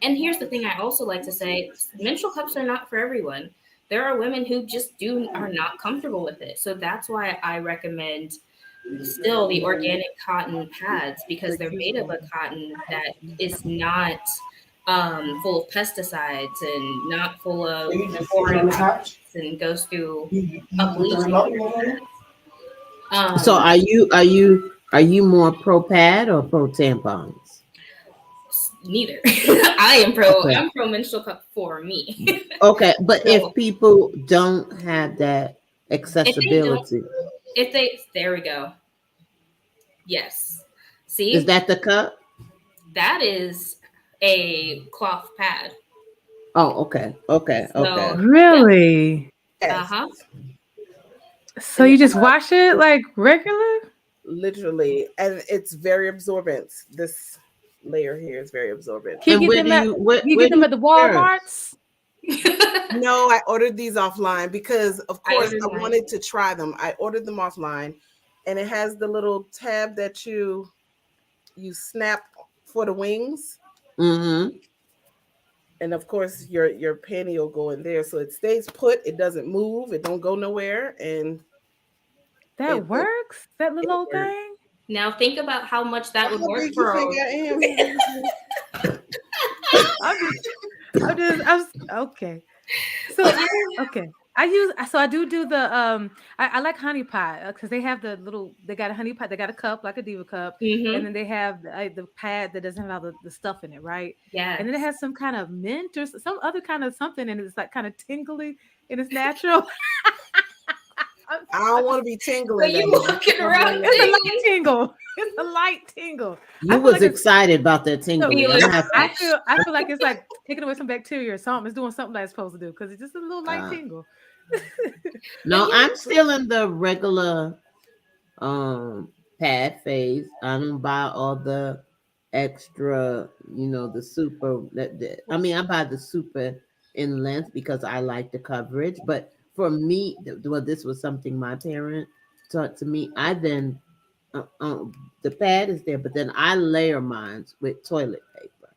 And here's the thing I also like to say, menstrual cups are not for everyone. There are women who just are not comfortable with it. So that's why I recommend still the organic cotton pads, because they're made of a cotton that is not full of pesticides and not full of foreign and goes through a bleaching. So are you more pro pad or pro tampons? Neither. I'm pro menstrual cup for me. Okay, but so, if people don't have that accessibility, there we go. Yes. See? Is that the cup? That is a cloth pad. Oh, okay. Really? Yes. So you just wash it like regular? Literally, and it's very absorbent. This layer here is very absorbent. Can you get them at the Walmarts? No, I ordered these offline because, of course, I wanted to try them. I ordered them offline, and it has the little tab that you snap for the wings. Mm-hmm. And of course, your panty will go in there, so it stays put. It doesn't move. It don't go nowhere, and that works. That little old thing. Now think about how much that would work for. Okay. So okay. I do the I like honey pot because they have they got a honey pot, they got a cup like a diva cup, and then they have the pad that doesn't have all the stuff in it, right? Yeah. And then it has some kind of mint or some other kind of something, and it's like kind of tingly and it's natural. I don't want to be tingling. You walking around. It's a light tingle. It's a light tingle. You was excited about that tingle. I feel like it's like taking away some bacteria or something. It's doing something that it's supposed to do because it's just a little light tingle. No, I'm still in the regular pad phase. I don't buy all the extra, the super. I mean, I buy the super in length because I like the coverage. But for me, this was something my parent taught to me. I then the pad is there, but then I layer mine with toilet paper,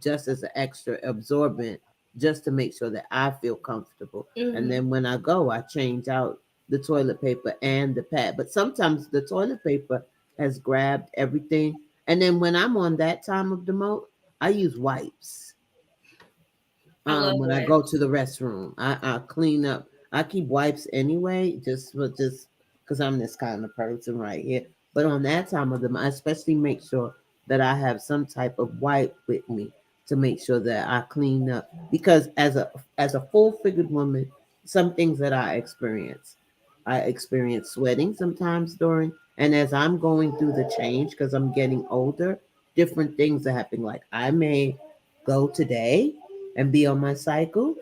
just as an extra absorbent, just to make sure that I feel comfortable. Mm-hmm. And then when I go, I change out the toilet paper and the pad. But sometimes the toilet paper has grabbed everything. And then when I'm on that time of the month, I use wipes. I love When I go to wipes. the restroom. I clean up. I keep wipes anyway, just because I'm this kind of person right here. But on that time of the month, I especially make sure that I have some type of wipe with me to make sure that I clean up. Because as a full figured woman, some things that I experience sweating sometimes during, and as I'm going through the change because I'm getting older, different things are happening. Like I may go today and be on my cycle.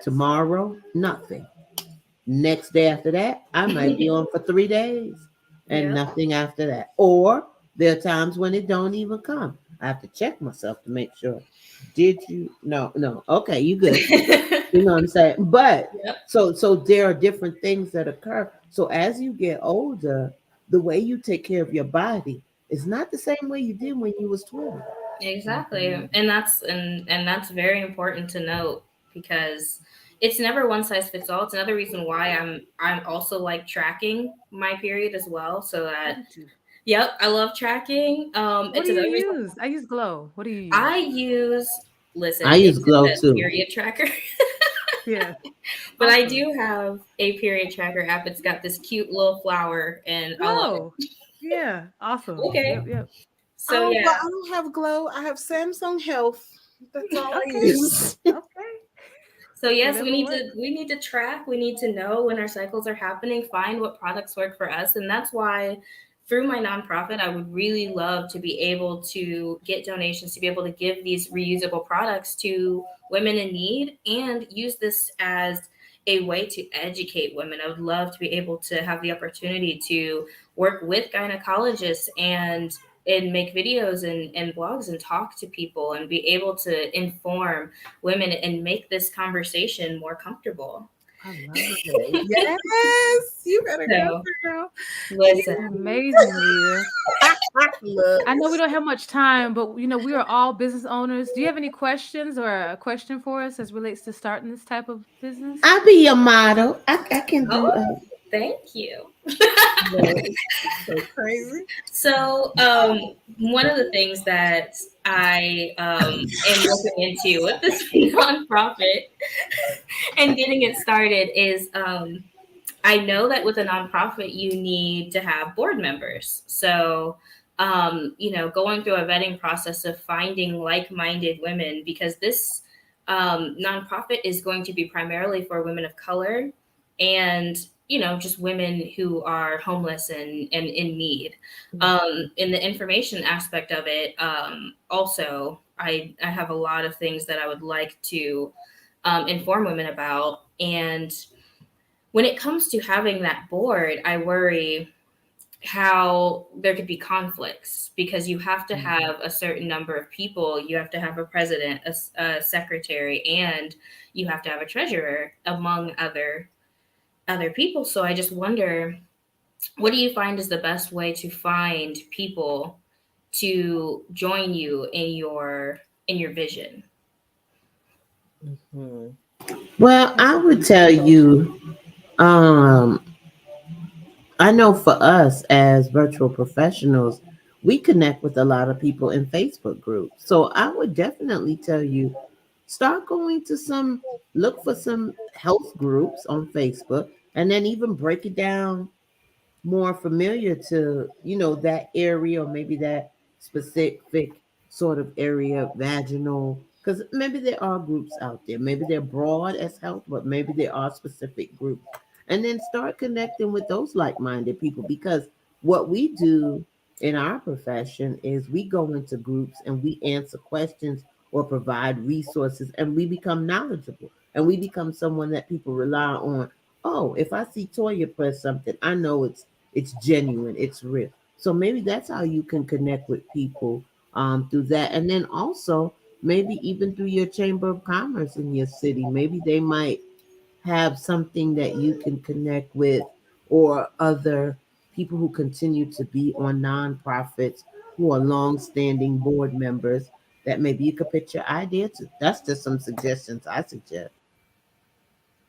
Tomorrow, nothing. Next day after that, I might be on for 3 days and Yep. nothing after that. Or there are times when it don't even come. I have to check myself to make sure. Did you? No, no. Okay, you good. You know what I'm saying? But Yep. so there are different things that occur. So as you get older, the way you take care of your body is not the same way you did when you was 12. Exactly. And that's very important to note because it's never one size fits all. It's another reason why I'm also like tracking my period as well. So Look that at you. yep, I love tracking. What do It's you another reason use? I use Glow. What do you I use? use listen, I use it's just glow a too. period tracker. Yeah. But I Awesome. do have a period tracker app. It's got this cute little flower and I love Glow. Yeah. it. Awesome. Okay. Yep. Yep. So Oh, yeah. well, I don't have Glow. I have Samsung Health. That's all I Okay. use. Okay. So yes, Whatever works. we need to track, we need to know when our cycles are happening, find what products work for us, and that's why through my nonprofit I would really love to be able to get donations to be able to give these reusable products to women in need and use this as a way to educate women. I would love to be able to have the opportunity to work with gynecologists and make videos and blogs and talk to people and be able to inform women and make this conversation more comfortable. I love it. Yes, you better go, So, girl. listen, Amazing, Leah. Look. I know we don't have much time, but we are all business owners. Do you have any questions or a question for us as relates to starting this type of business? I'll be your model. I can do. oh, thank you. Look, so crazy. So, one of the things that I am looking into with this nonprofit and getting it started is I know that with a nonprofit, you need to have board members. So, going through a vetting process of finding like minded women, because this nonprofit is going to be primarily for women of color and, just women who are homeless and in need. In the information aspect of it, also, I have a lot of things that I would like to inform women about. And when it comes to having that board, I worry how there could be conflicts because you have to have a certain number of people. You have to have a president, a secretary, and you have to have a treasurer, among other people. So I just wonder, what do you find is the best way to find people to join you in your vision? Mhm. Well, That's I a would good tell question. you, um, I know for us as virtual professionals, we connect with a lot of people in Facebook groups. So I would definitely tell you, start going to look for some health groups on Facebook, and then even break it down more familiar to that area, or maybe that specific sort of area, vaginal, because maybe there are groups out there, maybe they're broad as health, but maybe there are specific groups, and then start connecting with those like-minded people, because what we do in our profession is we go into groups and we answer questions or provide resources, and we become knowledgeable, and we become someone that people rely on. Oh, if I see Toya press something, I know it's genuine, it's real. So maybe that's how you can connect with people, through that. And then also maybe even through your chamber of commerce in your city, maybe they might have something that you can connect with, or other people who continue to be on nonprofits, who are long-standing board members, that maybe you could pitch your idea to. That's just some suggestions I suggest.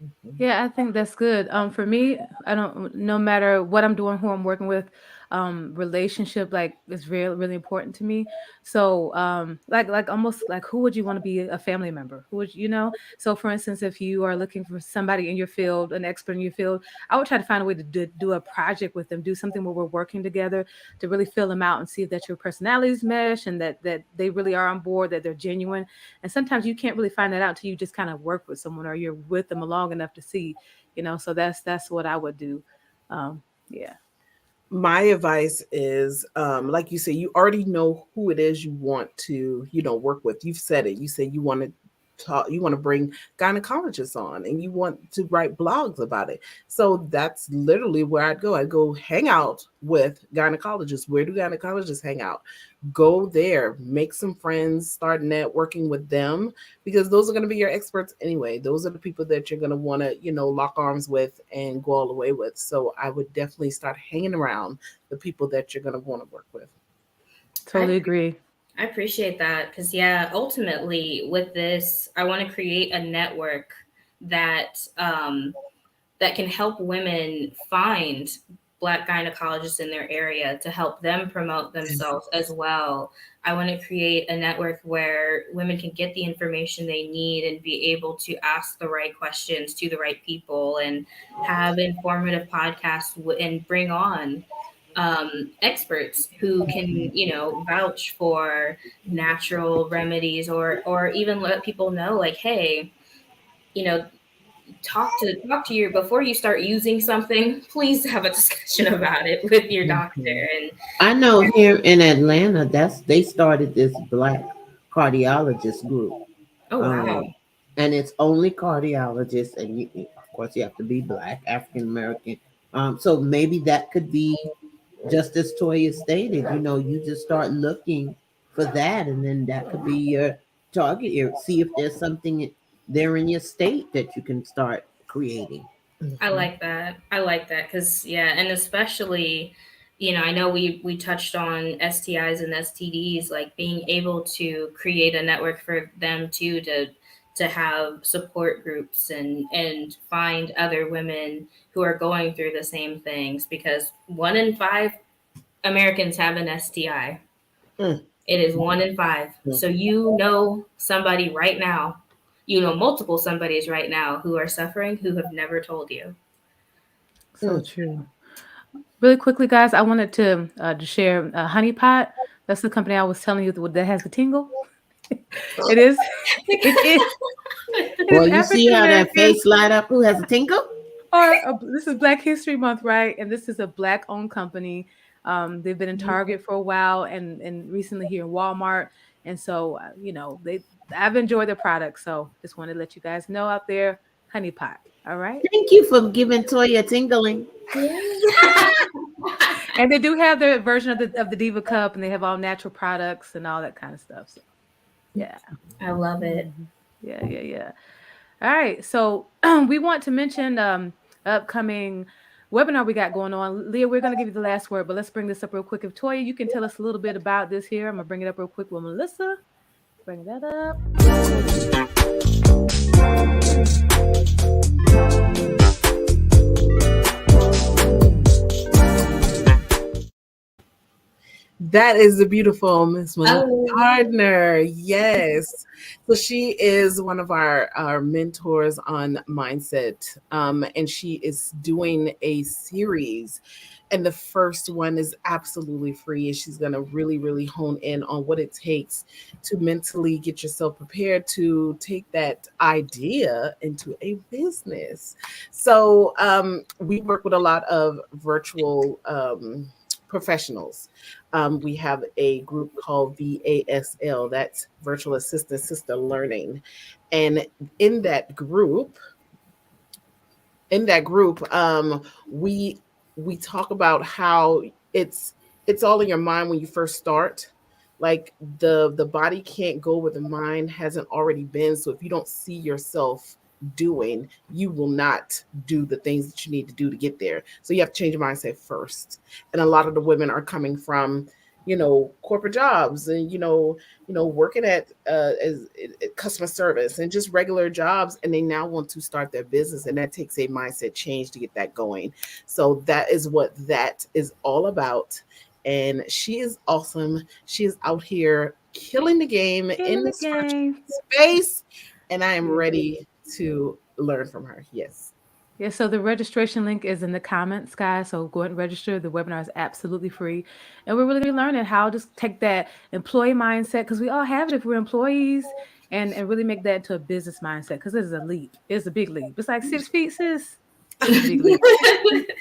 Mhm. Yeah, I think that's good. For me, I don't, no matter what I'm doing, who I'm working with, relationship like is really really important to me. So like almost like who would you want to be a family member? Who would you know? So for instance, if you are looking for somebody in your field, an expert in your field, I would try to find a way to do a project with them, do something where we're working together to really fill them out and see that your personalities mesh and that they really are on board, that they're genuine. And sometimes you can't really find that out until you just kind of work with someone or you're with them long enough to see, so that's what I would do. Yeah. My advice is, like you say, you already know who it is you want to, work with. You've said it. You say you want to talk, you want to bring gynecologists on and you want to write blogs about it. So that's literally where I'd go. I'd go hang out with gynecologists. Where do gynecologists hang out? Go there, make some friends, start networking with them, because those are going to be your experts anyway. Those are the people that you're going to want to, lock arms with and go all the way with. So I would definitely start hanging around the people that you're going to want to work with. Totally agree. I appreciate that because, yeah, ultimately with this, I want to create a network that that can help women find Black gynecologists in their area to help them promote themselves as well. I want to create a network where women can get the information they need and be able to ask the right questions to the right people and have informative podcasts and bring on experts who can, vouch for natural remedies or even let people know, like, hey, you know, talk to your before you start using something. Please have a discussion about it with your doctor. And I know here in Atlanta, they started this Black cardiologist group. oh wow, And it's only cardiologists, and of course you have to be Black, African American. So maybe that could be just as Toya stated. You just start looking for that, and then that could be your target area. See if there's something there in your state that you can start creating. I like that. I like that because, yeah, and especially, I know we touched on STIs and STDs, like being able to create a network for them too to have support groups and find other women who are going through the same things, because 1 in 5 Americans have an STI. Mm. It is 1 in 5. So somebody right now, multiple somebodies right now who are suffering who have never told you. So true. Really quickly, guys, I wanted to share Honey Pot. That's the company I was telling you that has the tingle. It is. It is. Well, you see how that face light up? Who has a tinkle? This is Black History Month, right? And this is a Black-owned company. They've been in Target for a while, and recently here in Walmart. And so, I've enjoyed their products. So just wanted to let you guys know out there, Honey Pot. All right. Thank you for giving Toya tingling. And they do have their version of the Diva Cup, and they have all natural products and all that kind of stuff. So, yeah, I love it. Yeah. All right, so we want to mention upcoming webinar we got going on. Leah, we're going to give you the last word, but let's bring this up real quick. If Toya, you can tell us a little bit about this here. I'm gonna bring it up real quick with Melissa. Bring that up. That is the beautiful Miss Gardner. Yes. So she is one of our mentors on mindset. And she is doing a series. And the first one is absolutely free. And she's going to really, really hone in on what it takes to mentally get yourself prepared to take that idea into a business. So we work with a lot of virtual professionals. We have a group called VASL, that's Virtual Assistant Sister Learning. And in that group, we talk about how it's all in your mind when you first start. Like the body can't go where the mind hasn't already been. So if you don't see yourself doing, you will not do the things that you need to do to get there. So you have to change your mindset first. And a lot of the women are coming from corporate jobs, and working at as customer service and just regular jobs, and they now want to start their business, and that takes a mindset change to get that going. So that is what that is all about. And she is awesome. She is out here killing the game in In the this virtual game. space, and I am ready to learn from her. Yes. Yeah, so the registration link is in the comments, guys. So go ahead and register. The webinar is absolutely free. And we're really going to be learning how to take that employee mindset, because we all have it if we're employees, and really make that into a business mindset, because this is a leap. It's a big leap. It's like 6 feet, sis. It's a big leap.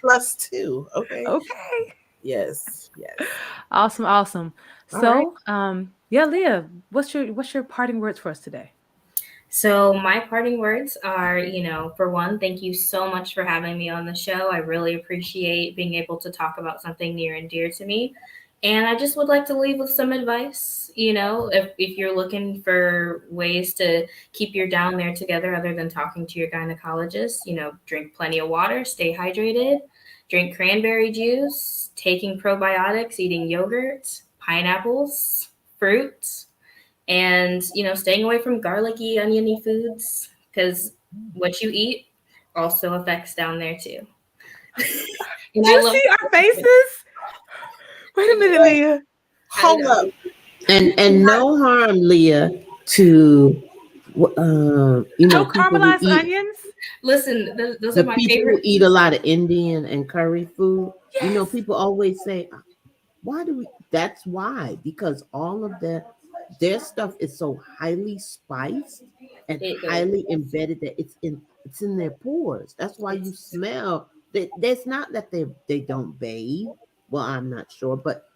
Plus two. Okay. Okay. Yes. Yes. Awesome, awesome. All right. So, yeah, Leah, what's your parting words for us today? So my parting words are, for one, thank you so much for having me on the show. I really appreciate being able to talk about something near and dear to me. And I just would like to leave with some advice. If you're looking for ways to keep your down there together other than talking to your gynecologist, drink plenty of water, stay hydrated, drink cranberry juice, taking probiotics, eating yogurt, pineapples, fruit, and staying away from garlicky, oniony foods, because what you eat also affects down there too. Do you see our faces? Wait a minute, Leah. Hold up. And no harm, Leah, to No people who caramelized eat. onions. Listen, those The are my people who favorite. eat a lot of Indian and curry food. Yes. People always say, "Why do we?" That's why, because all of their stuff is so highly spiced and It highly embedded that it's in their pores. That's why you smell. That's not that they don't bathe. Well, I'm not sure, but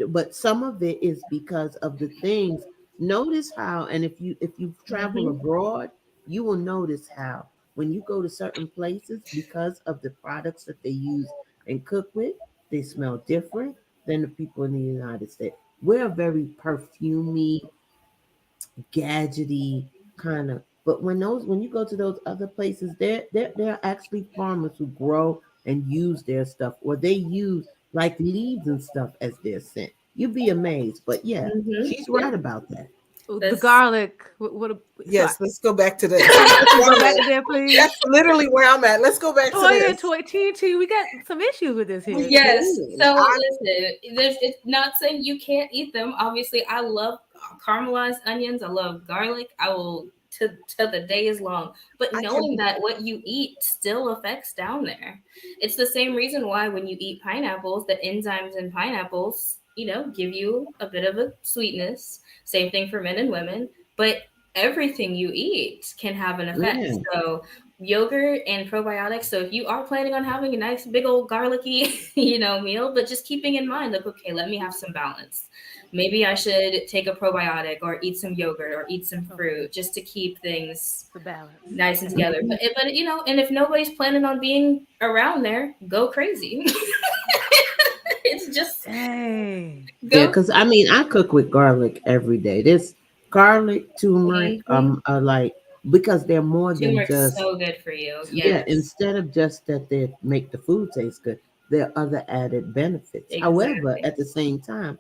but some of it is because of the things. Notice how, and if you travel abroad, you will notice how when you go to certain places, because of the products that they use and cook with, they smell different than the people in the United States. We're very perfumey, gadgety kind of. But when you go to those other places, there are actually farmers who grow and use their stuff, or they use like leaves and stuff as their scent. You'd be amazed. But yeah, she's right about that. The garlic. Yes, let's go back to that. Can you go back to there, please? That's literally where I'm at. Let's go back to this. Toya, TNT, we got some issues with this here. Yes. So listen, it's not saying you can't eat them. Obviously, I love caramelized onions. I love garlic. I will till the day is long. But knowing that what you eat still affects down there, it's the same reason why when you eat pineapples, the enzymes in pineapples, give you a bit of a sweetness. Same thing for men and women, but everything you eat can have an effect. Yeah. So yogurt and probiotics. So if you are planning on having a nice big old garlicky, meal, but just keeping in mind, like, okay, let me have some balance. Maybe I should take a probiotic or eat some yogurt or eat some fruit just to keep things The balance. nice and together. But and if nobody's planning on being around there, go crazy. It's just Dang. Yeah, because I cook with garlic every day. This garlic, turmeric, are like, because they're more than turmeric's just so good for you. yeah. Yes. Instead of just that they make the food taste good, there are other added benefits. However, Exactly. at the same time,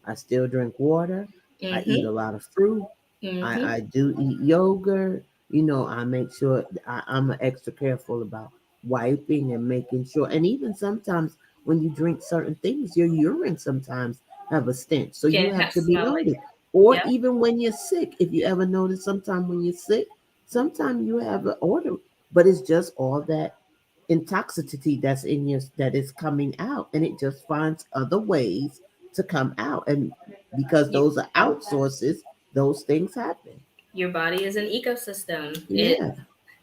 I still drink water. I eat a lot of fruit. I do eat yogurt. I make sure I'm extra careful about wiping and making sure. And even sometimes when you drink certain things, your urine sometimes have a stench. So you Can have to be smell like noticed. Or Yep. even when you're sick, if you ever notice, sometimes when you're sick, sometimes you have an odor, but it's just all that intoxicity that's in you that is coming out, and it just finds other ways to come out. And because those are outsources, those things happen. Your body is an ecosystem. Yeah.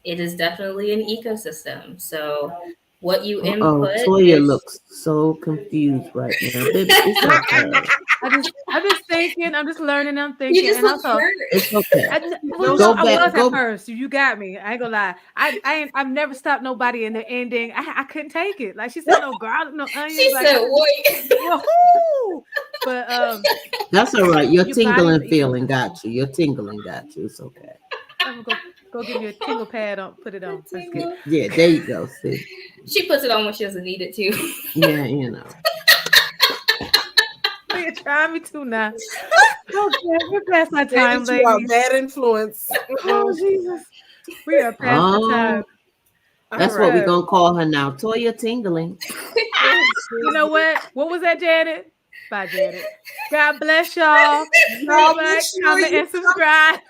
It is definitely an ecosystem. So what you Oh, input Toya is looks so confused right now. Baby, it's okay. I'm just thinking. I'm just learning. I'm you thinking, just and look also, hurt. It's okay. well, Go I back. was Go. at first. You got me. I ain't gonna lie. I've never stopped nobody in the ending. I couldn't take it. Like she said, no garlic, no onions. She like, said, "Wait." woohoo! But That's all right. Your your tingling body's an feeling ecosystem. got you. Your tingling got you. It's okay. I'm gonna go give me a tingle pad on. Put it on. That's good. Yeah, there you go. See. She puts it on when she doesn't need it to. Yeah, you know. Me too now. Okay, we're past our time, Janet, you are a ladies. bad influence. Oh, Jesus. We are past the time. That's what we're going to call her now. Toya Tingling. You know what? What was that, Janet? Bye, Janet. God bless y'all. Y'all, Please make like, sure comment, you and subscribe.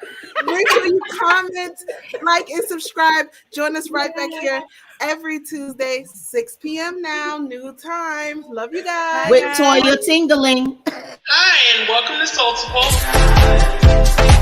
Make sure you comment, like, and subscribe. Join us right back here every Tuesday, 6 p.m. now, new time. Love you guys. With Toya Tingling. Hi, and welcome to Soultiful.